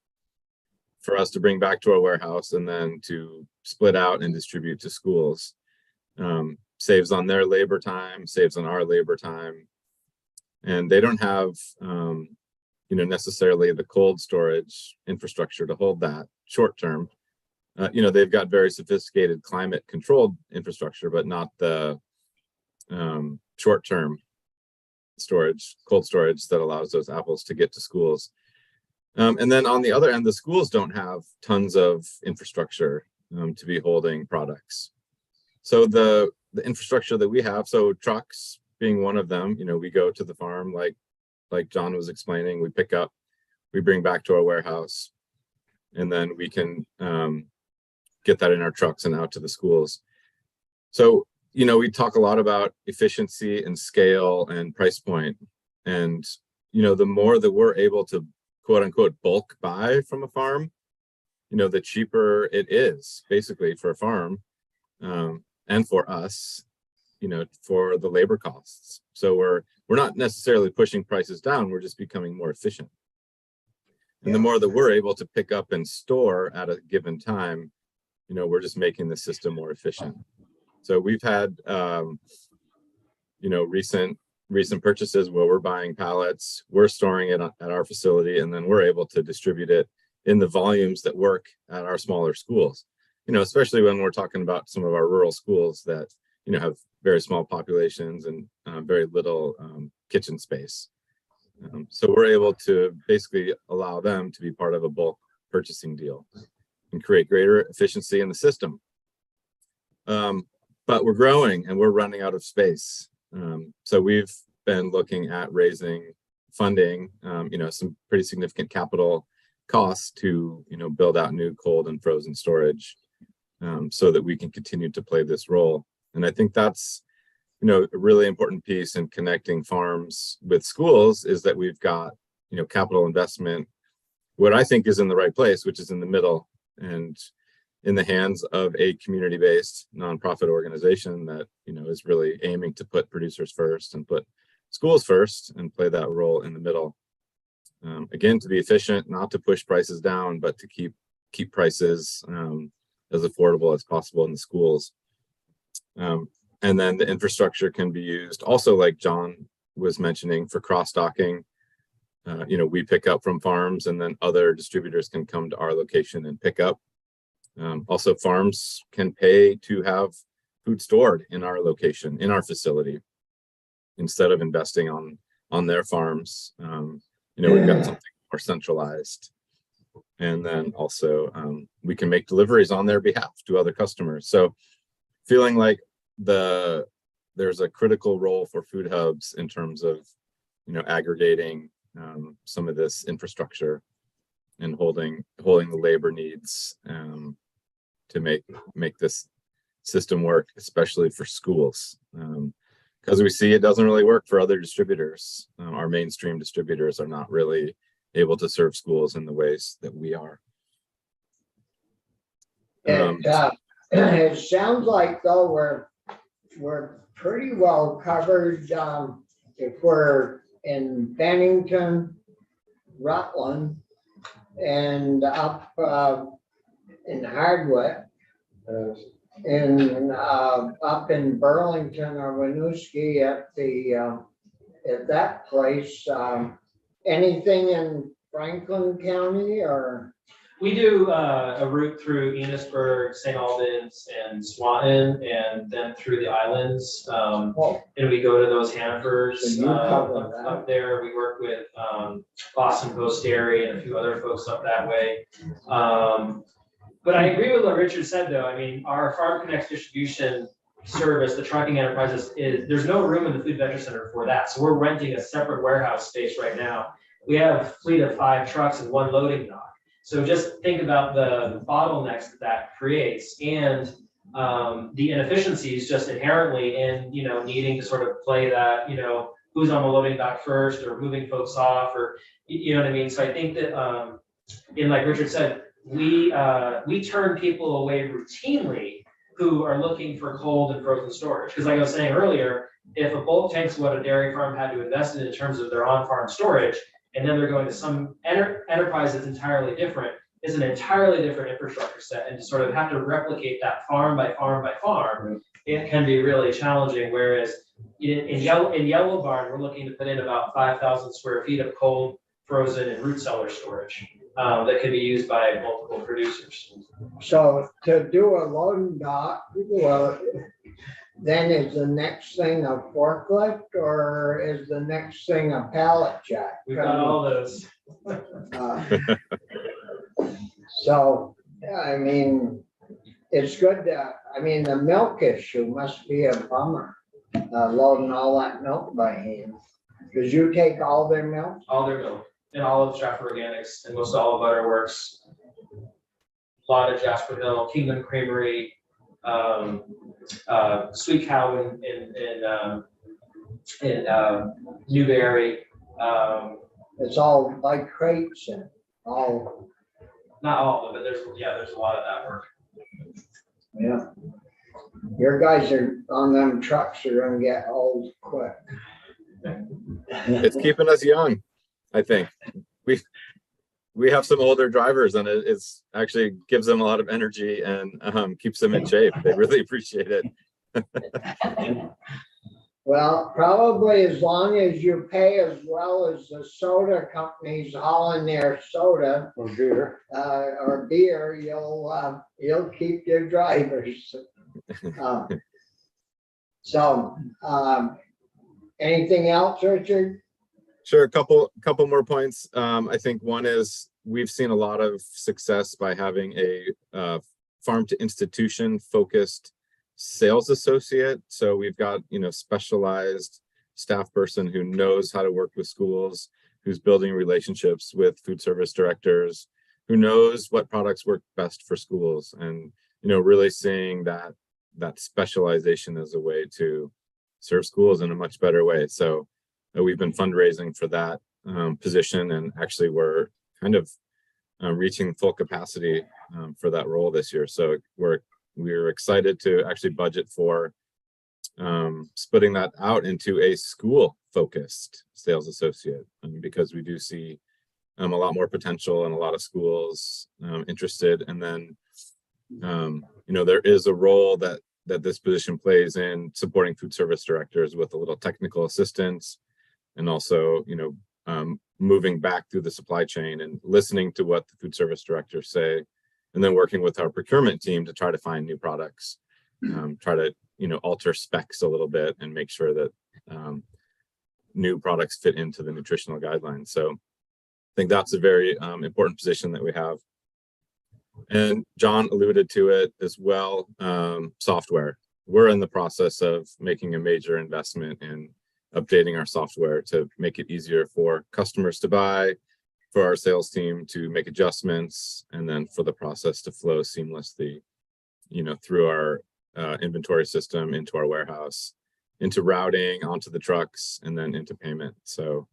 for us to bring back to our warehouse, and then to split out and distribute to schools. Saves on their labor time, saves on our labor time, and they don't have necessarily the cold storage infrastructure to hold that short term. They've got very sophisticated climate controlled infrastructure, but not the short term storage, cold storage that allows those apples to get to schools. And then on the other end, the schools don't have tons of infrastructure to be holding products. So the infrastructure that we have, so trucks being one of them, we go to the farm like John was explaining, we pick up, we bring back to our warehouse, and then we can get that in our trucks and out to the schools. So, we talk a lot about efficiency and scale and price point. And, the more that we're able to quote unquote bulk buy from a farm, the cheaper it is basically for a farm, and for us, for the labor costs. So we're not necessarily pushing prices down, we're just becoming more efficient. And the more that we're able to pick up and store at a given time, we're just making the system more efficient. So we've had recent purchases where we're buying pallets, we're storing it at our facility, and then we're able to distribute it in the volumes that work at our smaller schools. Especially when we're talking about some of our rural schools that have very small populations and very little kitchen space. So we're able to basically allow them to be part of a bulk purchasing deal and create greater efficiency in the system. But we're growing and we're running out of space. So we've been looking at raising funding, some pretty significant capital costs to, build out new cold and frozen storage, so that we can continue to play this role. And I think that's, a really important piece in connecting farms with schools is that we've got, capital investment, what I think is in the right place, which is in the middle and in the hands of a community-based nonprofit organization that, is really aiming to put producers first and put schools first and play that role in the middle. Again, to be efficient, not to push prices down, but to keep prices as affordable as possible in the schools. And then the infrastructure can be used also, like John was mentioning, for cross-docking. We pick up from farms and then other distributors can come to our location and pick up. Also, farms can pay to have food stored in our location, in our facility, instead of investing on their farms. We've got something more centralized. And then also we can make deliveries on their behalf to other customers. So feeling like there's a critical role for food hubs in terms of, aggregating some of this infrastructure and holding the labor needs to make this system work, especially for schools. Because we see it doesn't really work for other distributors. Our mainstream distributors are not really able to serve schools in the ways that we are. It sounds like though we're pretty well covered if we're in Bennington, Rutland, and up in Hardwick, and up in Burlington or Winooski at that place. Anything in Franklin County or? We do a route through Enosburg, St. Albans, and Swanton, and then through the islands. And we go to those Hannafors up there. We work with Boston Post Dairy and a few other folks up that way. But I agree with what Richard said, though. I mean, our Farm Connect distribution service, the trucking enterprises, there's no room in the Food Venture Center for that. So we're renting a separate warehouse space right now. We have a fleet of 5 trucks and 1 loading dock. So just think about the bottlenecks that creates and the inefficiencies just inherently in, needing to sort of play that, who's on the loading dock first or moving folks off or, you know what I mean? So I think that, and like Richard said, we turn people away routinely who are looking for cold and frozen storage. Because like I was saying earlier, if a bulk tank's what a dairy farm had to invest in terms of their on-farm storage, and then they're going to some enterprise that's entirely different, is an entirely different infrastructure set, and to sort of have to replicate that farm by farm by farm, it can be really challenging. Whereas in Yellow Barn, we're looking to put in about 5,000 square feet of cold, frozen, and root cellar storage that can be used by multiple producers. So to do a loading dock, well, then is the next thing a forklift or is the next thing a pallet jack? We've got all those. So, I mean, it's good the milk issue must be a bummer, loading all that milk by hand. Because you take all their milk? All their milk, and all of Stratford Organics, and most all of Butterworks. A lot of Jasper Hill, Kingdom Creamery, Sweet Cow in Newberry. It's all like crates and all. Not all of it, but there's a lot of that work. Yeah. Your guys are on them trucks are gonna get old quick. It's keeping us young, I think. We have some older drivers and it's actually gives them a lot of energy and keeps them in shape. They really appreciate it. Well, probably as long as you pay as well as the soda companies hauling their soda, Or beer. or beer, you'll keep your drivers. Um, So, anything else, Richard? Sure, a couple more points. I think one is we've seen a lot of success by having a farm to institution focused sales associate. So we've got, specialized staff person who knows how to work with schools, who's building relationships with food service directors, who knows what products work best for schools, and really seeing that specialization as a way to serve schools in a much better way. So we've been fundraising for that position, and actually we're kind of reaching full capacity for that role this year. So we're excited to actually budget for splitting that out into a school focused sales associate, because we do see a lot more potential and a lot of schools interested. And then there is a role that this position plays in supporting food service directors with a little technical assistance, and also moving back through the supply chain and listening to what the food service directors say, and then working with our procurement team to try to find new products, try to alter specs a little bit and make sure that new products fit into the nutritional guidelines. So I think that's a very important position that we have. And John alluded to it as well. Software. We're in the process of making a major investment in updating our software to make it easier for customers to buy, for our sales team to make adjustments, and then for the process to flow seamlessly, through our inventory system, into our warehouse, into routing, onto the trucks, and then into payment. So,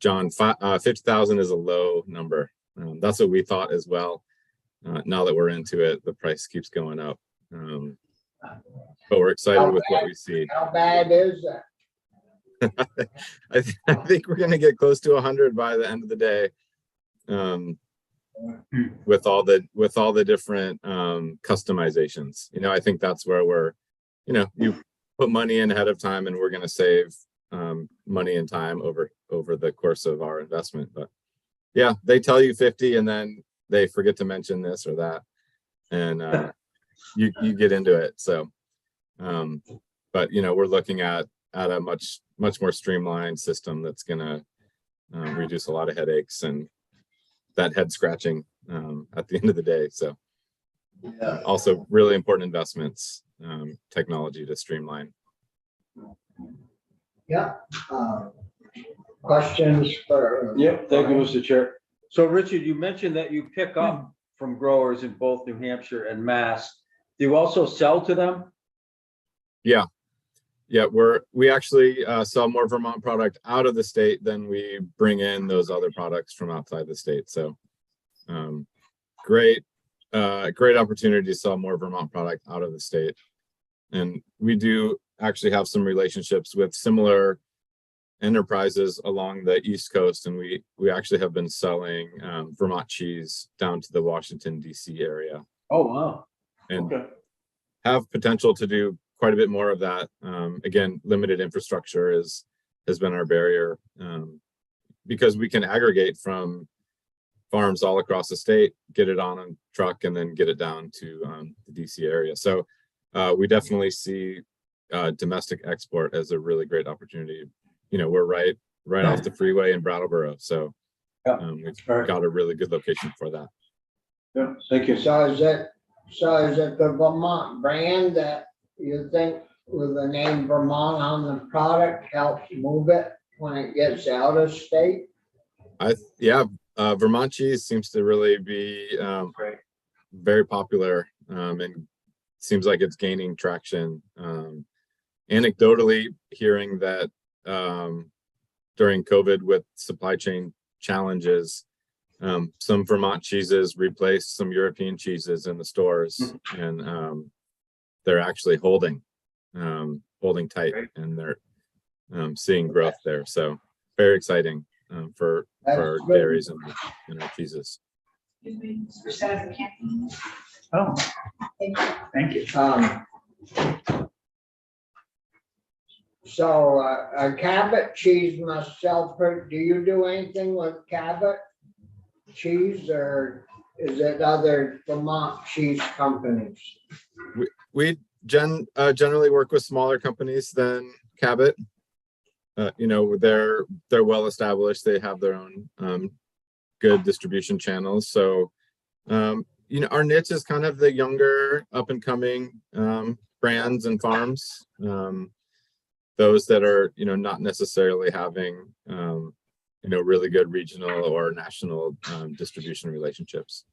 John, 50,000 is a low number. That's what we thought as well. Now that we're into it, the price keeps going up. But we're excited with what we see. How bad is that? I think we're going to get close to 100 by the end of the day, with all the different customizations. I think that's where we're, you put money in ahead of time, and we're going to save money and time over the course of our investment. But yeah, they tell you 50, and then they forget to mention this or that, and you get into it. So, but we're looking at a much more streamlined system that's going to reduce a lot of headaches and that head scratching at the end of the day. So, also really important investments, technology to streamline. Yeah. Questions for? Yep, thank you, Mr. Chair. So Richard, you mentioned that you pick up from growers in both New Hampshire and Mass. Do you also sell to them? Yeah, we actually sell more Vermont product out of the state than we bring in those other products from outside the state. So great opportunity to sell more Vermont product out of the state. And we do actually have some relationships with similar enterprises along the East Coast, and we actually have been selling Vermont cheese down to the Washington, D.C. area. Oh, wow. And Okay. have potential to do quite a bit more of that. Again, limited infrastructure has been our barrier, because we can aggregate from farms all across the state, get it on a truck, and then get it down to the DC area. So we definitely see domestic export as a really great opportunity. We're right off the freeway in Brattleboro, so we've got a really good location for that. Yeah, thank you. So is it the Vermont brand that you think with the name Vermont on the product helps move it when it gets out of state? Vermont cheese seems to really be very popular, and seems like it's gaining traction. Anecdotally, hearing that during COVID with supply chain challenges, some Vermont cheeses replaced some European cheeses in the stores, and they're actually holding tight, and they're seeing growth there. So very exciting for our dairies and our cheeses. Oh, thank you. So Cabot cheese must sell for, do you do anything with Cabot cheese or is it other Vermont cheese companies? We generally work with smaller companies than Cabot. You know, they're well established. They have their own good distribution channels. So, you know, our niche is kind of the younger, up and coming brands and farms. Those that are, you know, not necessarily having, you know, really good regional or national distribution relationships.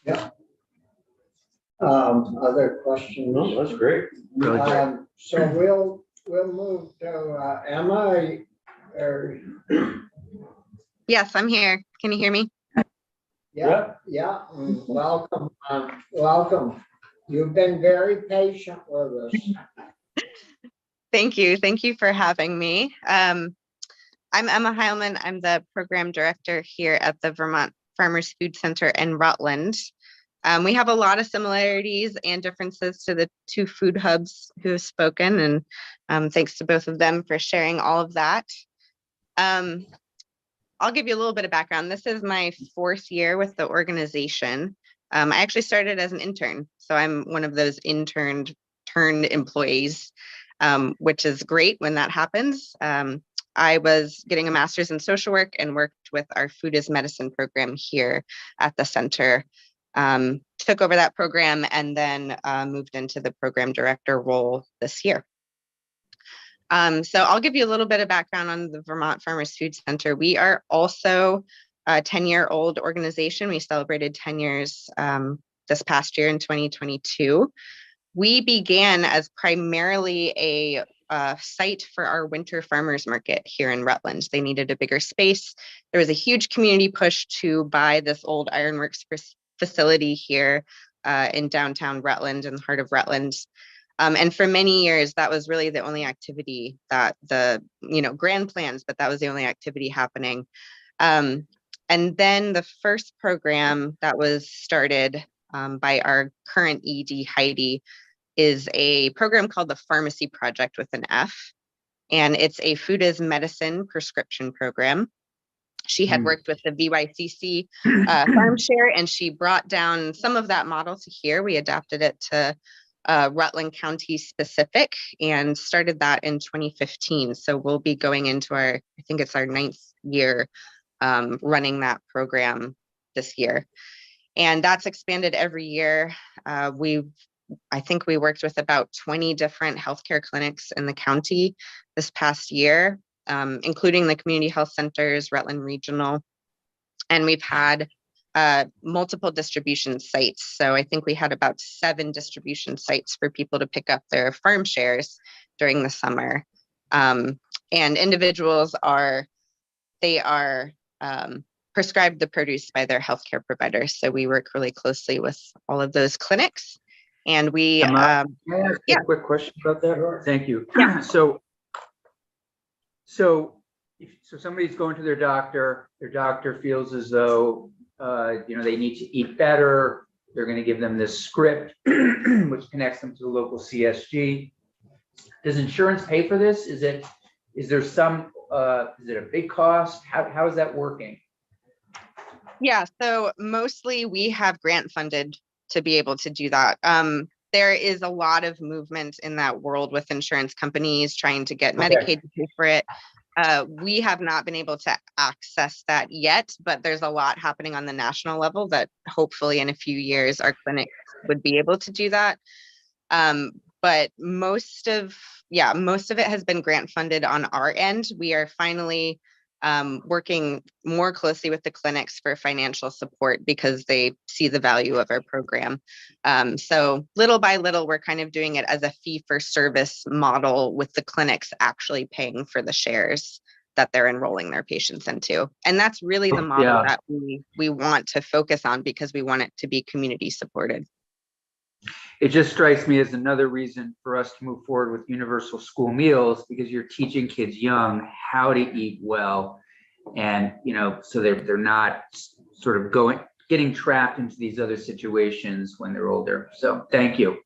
Yeah. Other questions? No, that's great. Really great. So we'll move to Emma, or, Yes, I'm here. Can you hear me? yeah, welcome, welcome. You've been very patient with us. Thank you. Thank you for having me. I'm Emma Heilman. I'm the program director here at the Vermont Farmers Food Center in Rutland. We have a lot of similarities and differences to the two food hubs who have spoken, and thanks to both of them for sharing all of that. I'll give you a little bit of background. This is my 4th year with the organization. I actually started as an intern, so I'm one of those turned employees, which is great when that happens. I was getting a master's in social work and worked with our Food is Medicine program here at the center. Took over that program and then moved into the program director role this year. So I'll give you a little bit of background on the Vermont Farmers Food Center. We are also a 10-year-old organization. We celebrated 10 years this past year in 2022. We began as primarily a site for our winter farmers market here in Rutland. They needed a bigger space. There was a huge community push to buy this old ironworks facility here in downtown Rutland, in the heart of Rutland. And for many years, that was really the only activity that grand plans, but that was the only activity happening. And then the first program that was started by our current ED, Heidi, is a program called the Pharmacy Project with an F, and it's a food as medicine prescription program. She had worked with the VYCC Farm Share, and she brought down some of that model to here. We adapted it to Rutland County specific and started that in 2015. So we'll be going into I think it's our 9th year running that program this year. And that's expanded every year. I think we worked with about 20 different healthcare clinics in the county this past year, including the community health centers, Rutland Regional. And we've had multiple distribution sites. So I think we had about 7 distribution sites for people to pick up their farm shares during the summer. And individuals are prescribed the produce by their healthcare providers. So we work really closely with all of those clinics. And we, Emma, can I ask yeah. a quick question about that? Sure. Thank you. Yeah. So somebody's going to their doctor feels as though, they need to eat better. They're going to give them this script, which connects them to the local CSG. Does insurance pay for this? Is it a big cost? How is that working? Yeah, so mostly we have grant funded to be able to do that. There is a lot of movement in that world with insurance companies trying to get Medicaid to pay for it. We have not been able to access that yet, but there's a lot happening on the national level that hopefully in a few years our clinic would be able to do that. But most of it has been grant funded on our end. We are finally working more closely with the clinics for financial support because they see the value of our program. So little by little, we're kind of doing it as a fee for service model with the clinics actually paying for the shares that they're enrolling their patients into. And that's really the model that we want to focus on because we want it to be community supported. It just strikes me as another reason for us to move forward with universal school meals, because you're teaching kids young how to eat well. And, so they're not sort of getting trapped into these other situations when they're older. So thank you.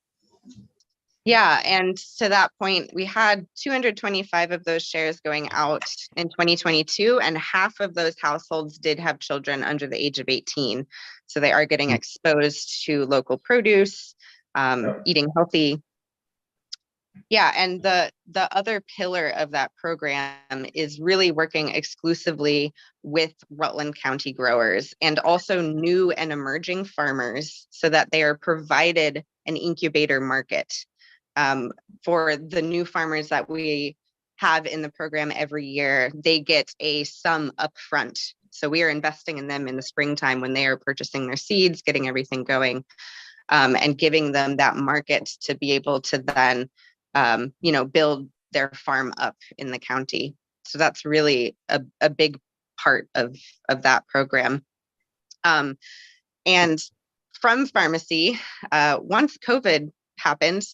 Yeah, and to that point, we had 225 of those shares going out in 2022, and half of those households did have children under the age of 18. So they are getting exposed to local produce, eating healthy. Yeah, and the other pillar of that program is really working exclusively with Rutland County growers and also new and emerging farmers so that they are provided an incubator market. For the new farmers that we have in the program every year, they get a sum upfront. So we are investing in them in the springtime when they are purchasing their seeds, getting everything going, and giving them that market to be able to then, build their farm up in the county. So that's really a big part of that program. And from pharmacy, once COVID happened,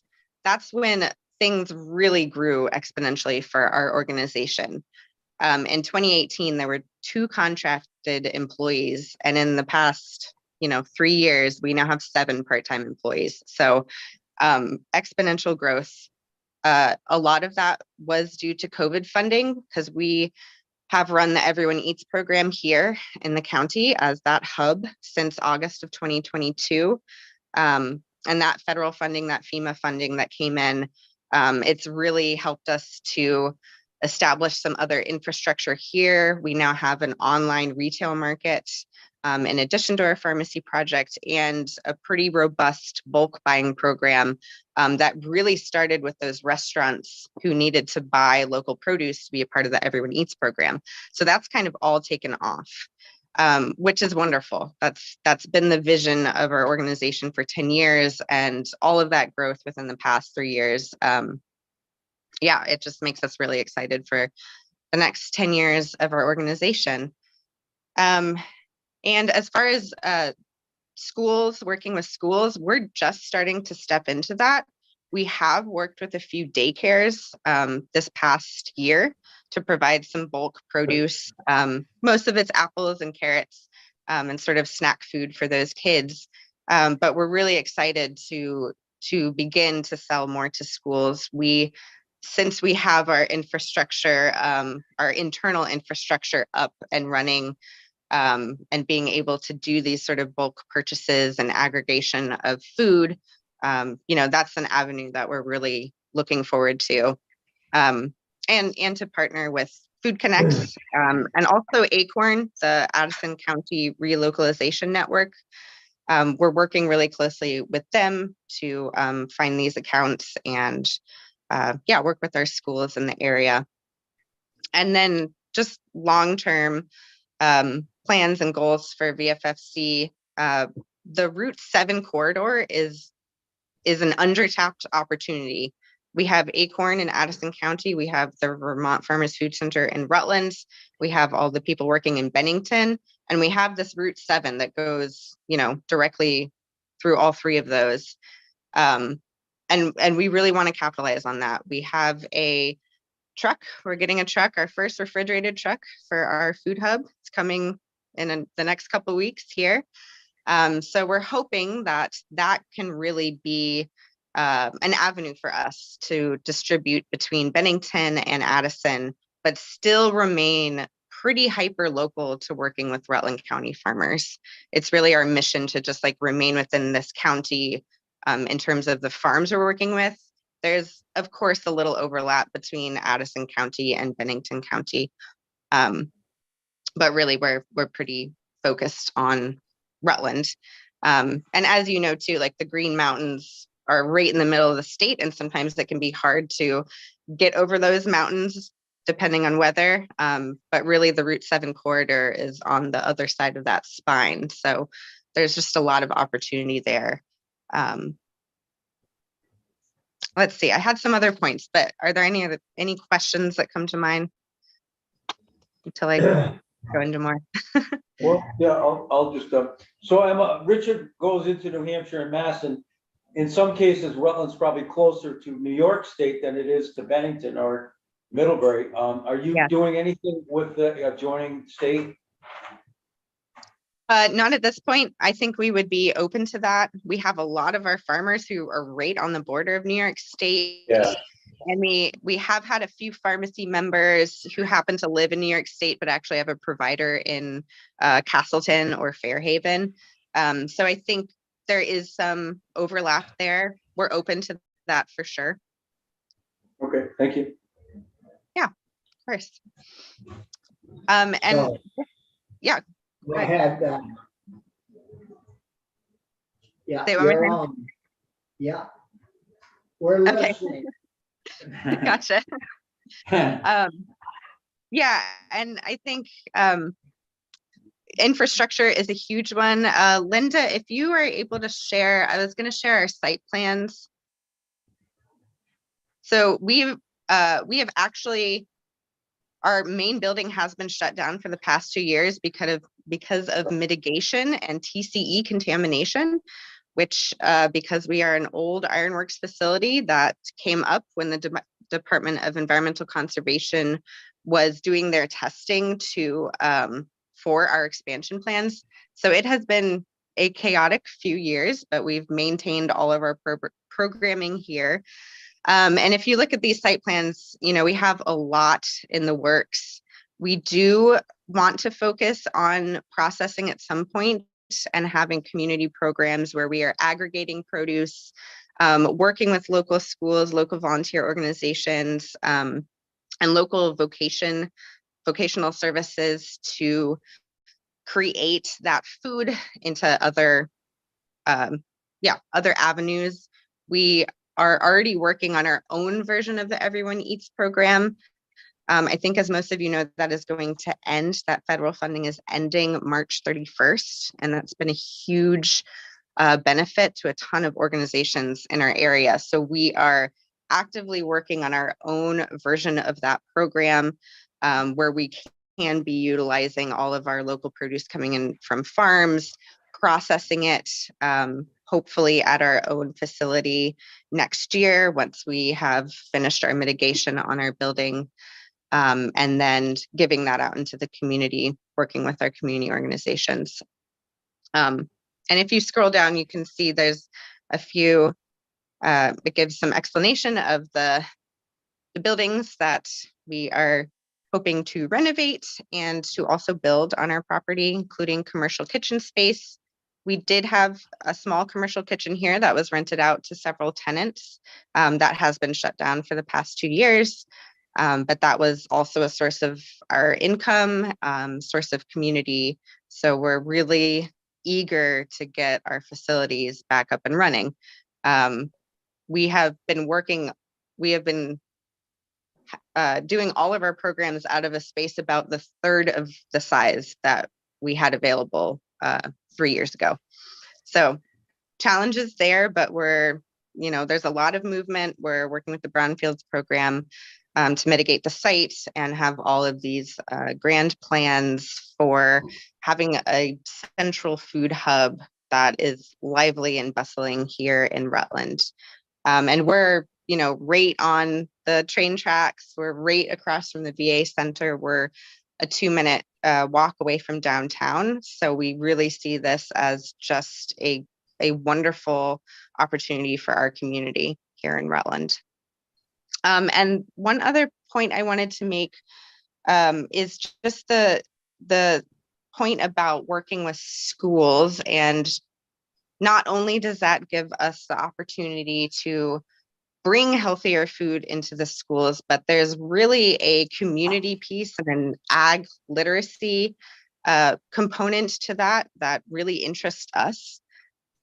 that's when things really grew exponentially for our organization. In 2018, there were 2 contracted employees, and in the past, 3 years, we now have 7 part-time employees. So exponential growth. A lot of that was due to COVID funding because we have run the Everyone Eats program here in the county as that hub since August of 2022. And that federal funding, that FEMA funding that came in, it's really helped us to establish some other infrastructure here. We now have an online retail market, in addition to our pharmacy project, and a pretty robust bulk buying program that really started with those restaurants who needed to buy local produce to be a part of the Everyone Eats program. So that's kind of all taken off. Which is wonderful. That's been the vision of our organization for 10 years, and all of that growth within the past 3 years. It just makes us really excited for the next 10 years of our organization. And as far as schools, working with schools, we're just starting to step into that. We have worked with a few daycares this past year to provide some bulk produce. Most of it's apples and carrots and sort of snack food for those kids. But we're really excited to begin to sell more to schools. Since we have our infrastructure, our internal infrastructure up and running, and being able to do these sort of bulk purchases and aggregation of food, that's an avenue that we're really looking forward to. And to partner with Food Connects, and also ACORN, the Addison County Relocalization Network. We're working really closely with them to find these accounts and work with our schools in the area. And then just long-term plans and goals for VFFC. The Route 7 corridor is an undertapped opportunity. We have ACORN in Addison County. We have the Vermont Farmers Food Center in Rutland. We have all the people working in Bennington. And we have this Route 7 that goes, directly through all 3 of those. And we really want to capitalize on that. We have a truck. We're getting a truck, our first refrigerated truck for our food hub. It's coming in the next couple of weeks here. So we're hoping that can really be an avenue for us to distribute between Bennington and Addison, but still remain pretty hyper local to working with Rutland County farmers. It's really our mission to just remain within this county in terms of the farms we're working with. There's, of course, a little overlap between Addison County and Bennington County. But really, we're pretty focused on Rutland. And as you know, too, the Green Mountains are right in the middle of the state, and sometimes it can be hard to get over those mountains depending on weather. But really, the Route 7 corridor is on the other side of that spine. So there's just a lot of opportunity there. Let's see, I had some other points, but are there any questions that come to mind until I go into more? Well, yeah, I'll just, so Richard goes into New Hampshire and Mass, and in some cases, Rutland's probably closer to New York State than it is to Bennington or Middlebury. Are you doing anything with the adjoining state? Not at this point. I think we would be open to that. We have a lot of our farmers who are right on the border of New York State. Yeah. And we have had a few pharmacy members who happen to live in New York State, but actually have a provider in Castleton or Fairhaven. So I think there is some overlap there. We're open to that for sure. Okay, thank you. Of course. And So, yeah, we go ahead. had, yeah, Say it one more you're time. on. Yeah. We're Okay. listening. Gotcha. Yeah, and I think infrastructure is a huge one. Linda, if you are able to share, I was going to share our site plans. So we have actually, our main building has been shut down for the past 2 years because of mitigation and TCE contamination, which because we are an old ironworks facility that came up when the Department of Environmental Conservation was doing their testing to for our expansion plans. So it has been a chaotic few years, but we've maintained all of our programming here. And if you look at these site plans, you know, we have a lot in the works. We do want to focus on processing at some point and having community programs where we are aggregating produce, working with local schools, local volunteer organizations, and local vocational services to create that food into other avenues. We are already working on our own version of the Everyone Eats program. I think, as most of you know, that is going to end. That federal funding is ending March 31st, and that's been a huge benefit to a ton of organizations in our area. So we are actively working on our own version of that program, where we can be utilizing all of our local produce coming in from farms, processing it, hopefully at our own facility next year once we have finished our mitigation on our building, and then giving that out into the community, working with our community organizations. And if you scroll down, you can see there's a few, it gives some explanation of the buildings that we are hoping to renovate and to also build on our property, including commercial kitchen space. We did have a small commercial kitchen here that was rented out to several tenants. That has been shut down for the past 2 years. But that was also a source of our income, source of community. So we're really eager to get our facilities back up and running. We have been doing all of our programs out of a space about the third of the size that we had available 3 years ago. So challenges there, but there's a lot of movement. We're working with the Brownfields program to mitigate the site and have all of these grand plans for having a central food hub that is lively and bustling here in Rutland. And we're, right on the train tracks. We're right across from the VA Center. We're a 2-minute walk away from downtown. So we really see this as just a wonderful opportunity for our community here in Rutland. And one other point I wanted to make is just the point about working with schools. And not only does that give us the opportunity to bring healthier food into the schools, but there's really a community piece and an ag literacy component to that really interests us.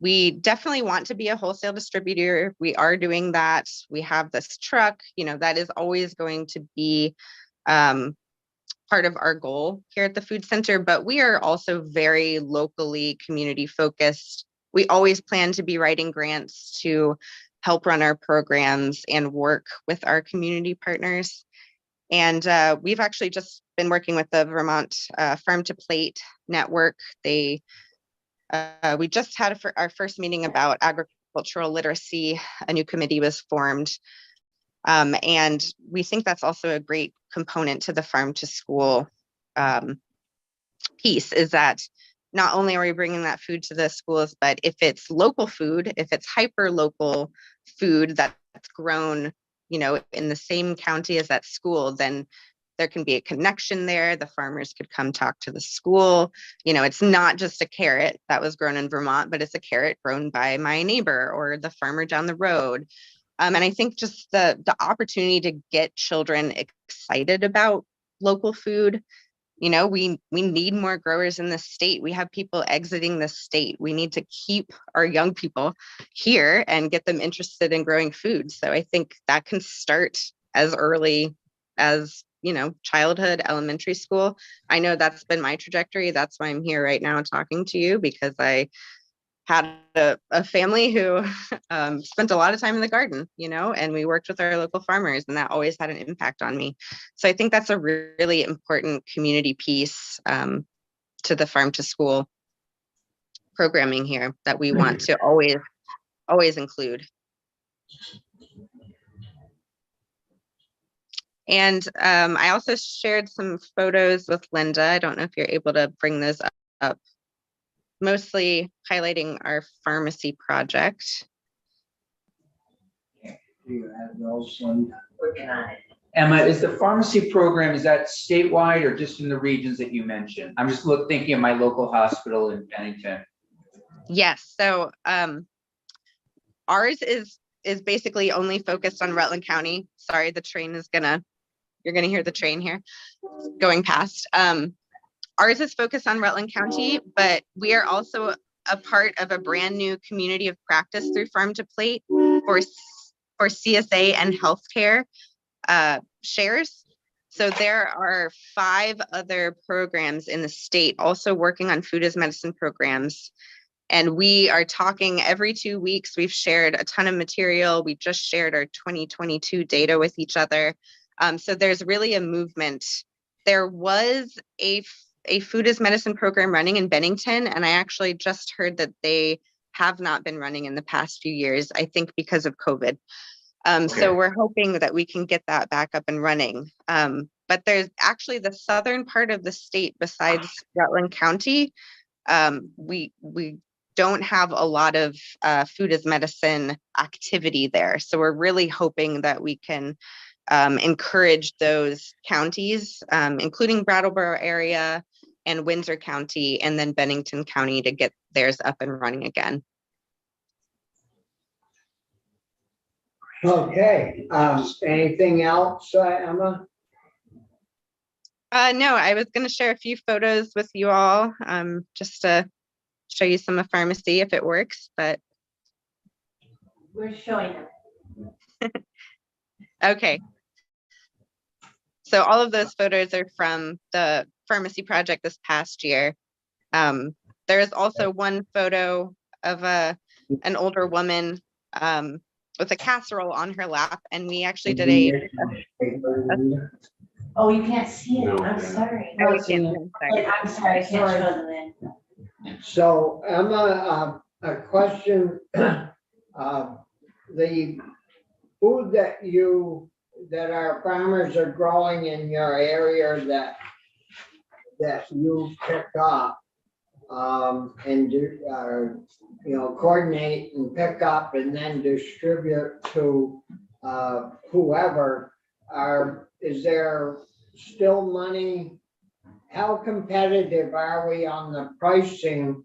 We definitely want to be a wholesale distributor. We are doing that. We have this truck, that is always going to be part of our goal here at the food center, but we are also very locally community focused. We always plan to be writing grants to help run our programs and work with our community partners. And we've actually just been working with the Vermont Farm to Plate Network. We just had our first meeting about agricultural literacy. A new committee was formed. And we think that's also a great component to the farm to school piece, is that not only are we bringing that food to the schools, but if it's local food, if it's hyper local food that's grown, in the same county as that school, then there can be a connection there. The farmers could come talk to the school. It's not just a carrot that was grown in Vermont, but it's a carrot grown by my neighbor or the farmer down the road. And I think just the opportunity to get children excited about local food. We need more growers in the state. We have people exiting the state. We need to keep our young people here and get them interested in growing food. So I think that can start as early as, childhood, elementary school. I know that's been my trajectory. That's why I'm here right now talking to you, because I had a family who spent a lot of time in the garden, and we worked with our local farmers, and that always had an impact on me. So I think that's a really important community piece to the farm to school programming here that we want to always include. And I also shared some photos with Linda. I don't know if you're able to bring those up. Mostly highlighting our pharmacy project. You have those, Linda? Working on it. Emma, is the pharmacy program, is that statewide or just in the regions that you mentioned? I'm just thinking of my local hospital in Bennington. Yes, so ours is basically only focused on Rutland County. Sorry, the train is you're gonna hear the train here going past. Ours is focused on Rutland County, but we are also a part of a brand new community of practice through Farm to Plate for CSA and healthcare shares. So there are 5 other programs in the state also working on food as medicine programs. And we are talking every 2 weeks. We've shared a ton of material. We just shared our 2022 data with each other. So there's really a movement. There was a food as medicine program running in Bennington, and I actually just heard that they have not been running in the past few years, I think because of COVID. So we're hoping that we can get that back up and running. But there's actually the southern part of the state besides Rutland County. We don't have a lot of food as medicine activity there. So we're really hoping that we can encourage those counties, including Brattleboro area and Windsor County, and then Bennington County to get theirs up and running again. Okay, anything else, Emma? No, I was going to share a few photos with you all, just to show you some of pharmacy if it works, but. We're showing them. Okay. So all of those photos are from the pharmacy project this past year. There is also one photo of an older woman with a casserole on her lap, and we actually did Oh, you can't see it. No, I'm yeah. sorry. No, we can't. I'm sorry. I'm sorry, I can't show them then. So Emma, a question, the food that our farmers are growing in your area that you pick up, and coordinate and pick up and then distribute to whoever, is there still money? How competitive are we on the pricing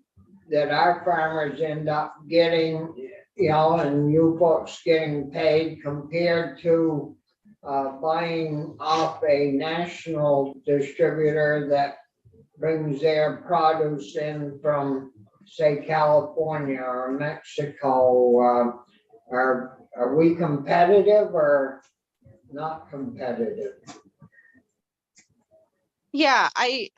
that our farmers end up getting, and you folks getting paid compared to buying off a national distributor that brings their produce in from, say, California or Mexico? Are we competitive or not competitive? Yeah, I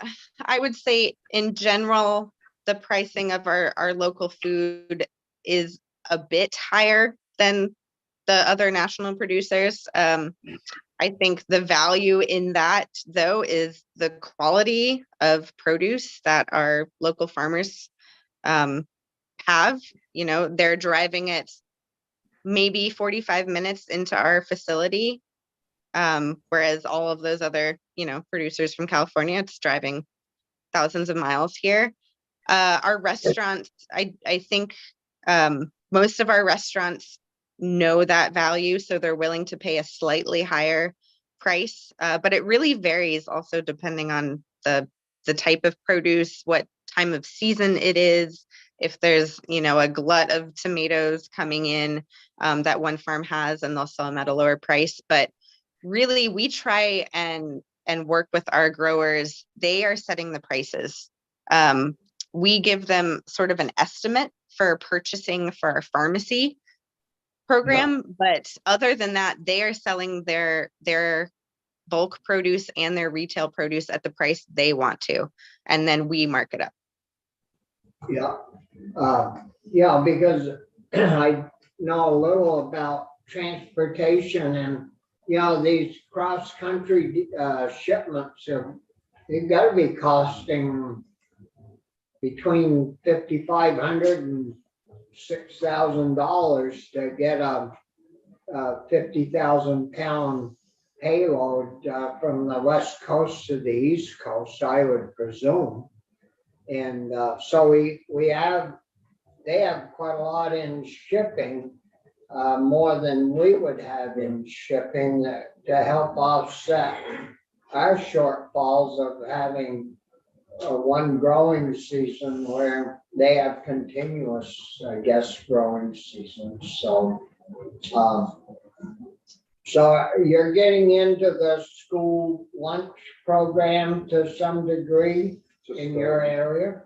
would say in general, the pricing of our local food is a bit higher than the other national producers. I think the value in that, though, is the quality of produce that our local farmers have. They're driving it maybe 45 minutes into our facility, whereas all of those other, producers from California, it's driving thousands of miles here. Our restaurants, I think most of our restaurants know that value, so they're willing to pay a slightly higher price. But it really varies also depending on the type of produce, what time of season it is. If there's, a glut of tomatoes coming in that one farm has, and they'll sell them at a lower price. But really, we try and work with our growers. They are setting the prices. We give them sort of an estimate for purchasing for our pharmacy program, but other than that, they are selling their bulk produce and their retail produce at the price they want to, and then we mark it up. Yeah, because I know a little about transportation and, these cross-country shipments, they've got to be costing between $5,500 and $6,000 to get a 50,000 pound payload from the west coast to the east coast, I would presume. And so they have quite a lot in shipping, more than we would have in shipping to help offset our shortfalls of having one growing season where they have continuous, growing seasons. So, so you're getting into the school lunch program to some degree in your area?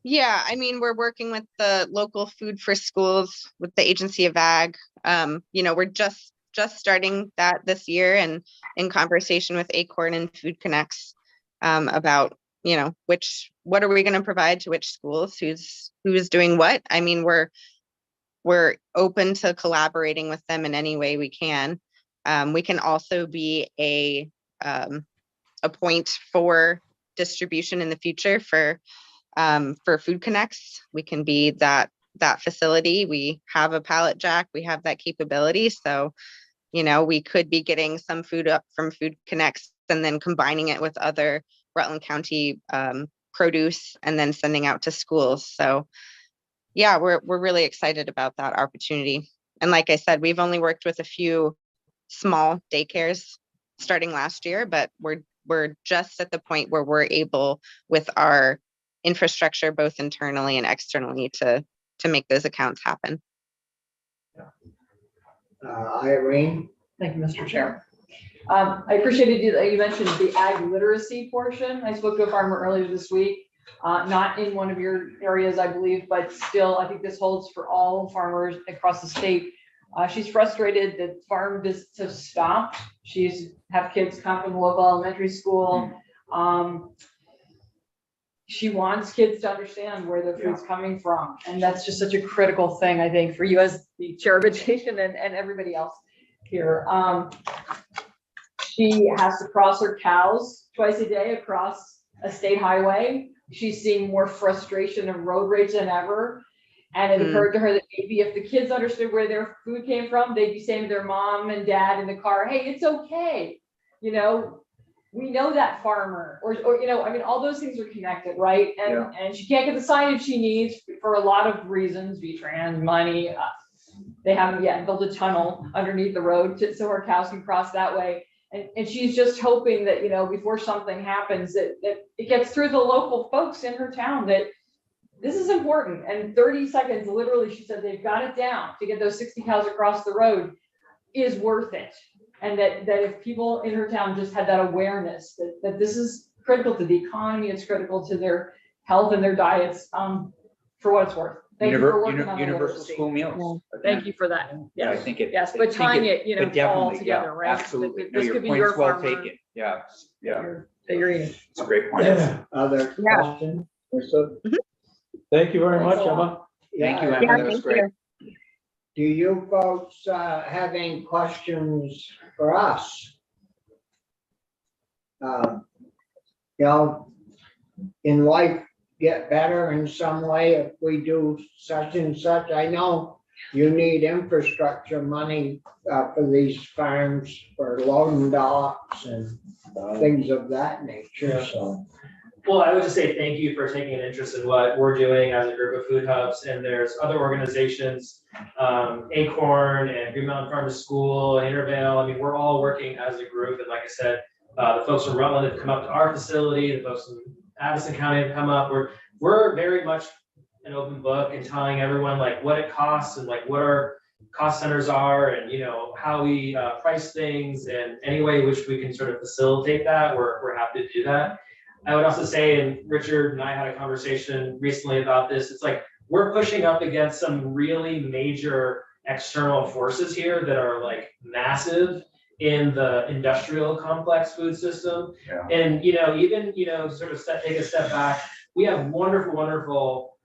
Yeah, I mean, we're working with the local Food for Schools with the Agency of Ag. We're just starting that this year, and in conversation with Acorn and Food Connects about what are we going to provide to which schools, who's doing what. I mean, we're open to collaborating with them in any way we can. We can also be a point for distribution in the future for Food Connects. We can be that facility. We have a pallet jack. We have that capability. So, we could be getting some food up from Food Connects and then combining it with other Rutland County produce and then sending out to schools. So yeah, we're really excited about that opportunity. And like I said, we've only worked with a few small daycares starting last year, but we're just at the point where we're able, with our infrastructure, both internally and externally, to make those accounts happen. Irene? Thank you, Mr. Chair. I appreciated that you mentioned the ag literacy portion. I spoke to a farmer earlier this week, not in one of your areas, I believe, but still, I think this holds for all farmers across the state. She's frustrated that farm visits have stopped. She's have kids come from the local elementary school. She wants kids to understand where their food's coming from. And that's just such a critical thing, I think, for you as the chair of education and everybody else here. She has to cross her cows twice a day across a state highway. She's seeing more frustration and road rage than ever. And it occurred to her that maybe if the kids understood where their food came from, they'd be saying to their mom and dad in the car, hey, it's okay. We know that farmer, or all those things are connected, right? And she can't get the signage she needs for a lot of reasons, V-Trans, money. They haven't yet built a tunnel underneath the road so her cows can cross that way. And she's just hoping that, before something happens, that it gets through the local folks in her town that this is important. And 30 seconds, literally, she said they've got it down to get those 60 cows across the road is worth it. And that if people in her town just had that awareness that this is critical to the economy, it's critical to their health and their diets, for what it's worth. Thank you for working on the universal literacy. school meals. Thank you for that. Yeah, I Yes, think it. yes, I but think tying it, but all definitely, together, right? Absolutely. This No, could be point your is well farmer. taken. Yeah, yeah. That you're eating. It's a great point. Other Yeah. questions? Thank you very much, Thanks a lot. Emma. Thank you, Yeah, Emma. Yeah, That was thank great. you. Do you folks have any questions for us? In life get better in some way if we do such and such? I know you need infrastructure money for these farms for loading docks and things of that nature, so. Well, I would just say thank you for taking an interest in what we're doing as a group of food hubs, and there's other organizations, Acorn and Green Mountain Farm to School, Intervale. I mean, we're all working as a group, and like I said, the folks from Rutland have come up to our facility, the folks from Addison County have come up. We're very much an open book and telling everyone like what it costs and like what our cost centers are, and how we price things, and any way which we can sort of facilitate that, we're happy to do that. I would also say, and Richard and I had a conversation recently about this, it's like we're pushing up against some really major external forces here that are like massive in the industrial complex food system. Yeah. And even sort of take a step back, we have wonderful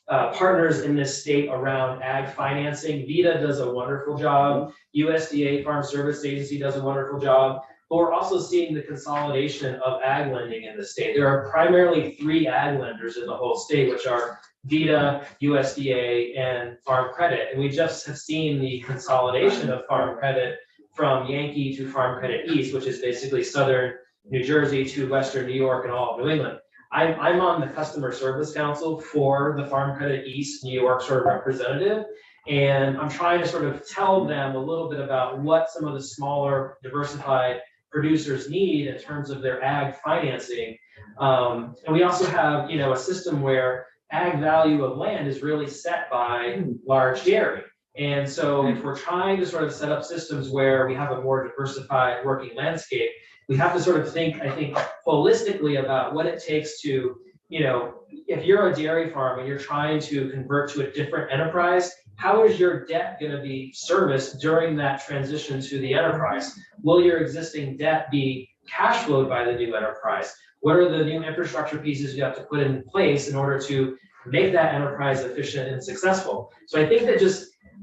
partners in this state around ag financing. VITA does a wonderful job. USDA Farm Service Agency does a wonderful job. But we're also seeing the consolidation of ag lending in the state. There are primarily 3 ag lenders in the whole state, which are VITA, USDA, and Farm Credit. And we just have seen the consolidation of Farm Credit from Yankee to Farm Credit East, which is basically southern New Jersey to western New York and all of New England. I'm on the customer service council for the Farm Credit East New York sort of representative. And I'm trying to sort of tell them a little bit about what some of the smaller diversified producers need in terms of their ag financing. And we also have, a system where ag value of land is really set by large dairy. And so if we're trying to sort of set up systems where we have a more diversified working landscape, we have to sort of think, I think, holistically about what it takes to, if you're a dairy farm and you're trying to convert to a different enterprise, how is your debt going to be serviced during that transition to the enterprise? Will your existing debt be cash flowed by the new enterprise? What are the new infrastructure pieces you have to put in place in order to make that enterprise efficient and successful? So I think that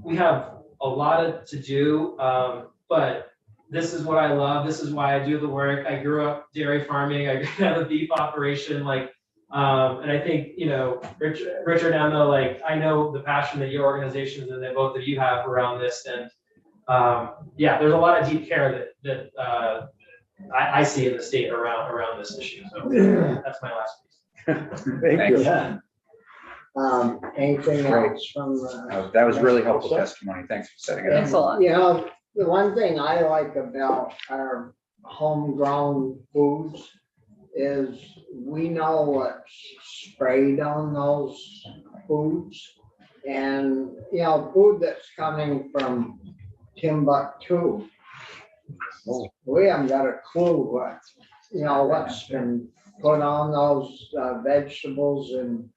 we have a lot to do, but this is what I love. This is why I do the work. I grew up dairy farming. I have a beef operation, and I think, Richard, Emma, I know the passion that your organizations and that both of you have around this. And there's a lot of deep care that I see in the state around this issue. So that's my last piece. Thank you. Anything else from? That was really helpful testimony. Thanks for setting it up. Thanks a lot. The one thing I like about our homegrown foods is we know what's sprayed on those foods. And, food that's coming from Timbuktu, we haven't got a clue what's been put on those vegetables and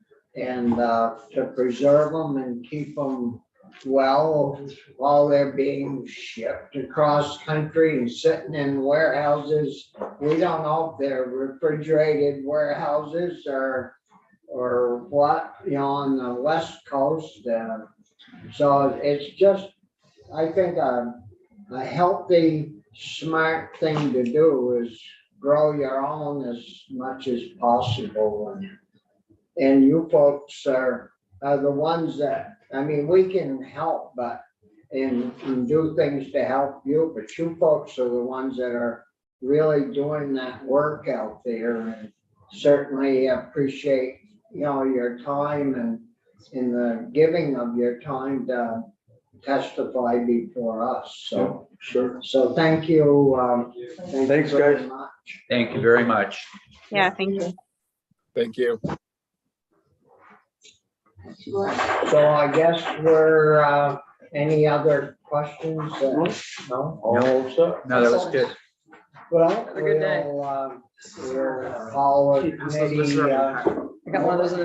to preserve them and keep them well while they're being shipped across country and sitting in warehouses. We don't know if they're refrigerated warehouses or what, on the West Coast. So it's just, I think a healthy, smart thing to do is grow your own as much as possible. And you folks are the ones that, we can help, and do things to help you, but you folks are the ones that are really doing that work out there, and certainly appreciate, your time and in the giving of your time to testify before us. So, Sure. So thank you. Thanks, very guys. much. Thank you very much. Yeah, thank you. Thank you. So I guess we're, any other questions? No? All set. No, that was good. Well, Have a good day. we'll call a committee. I got one of those in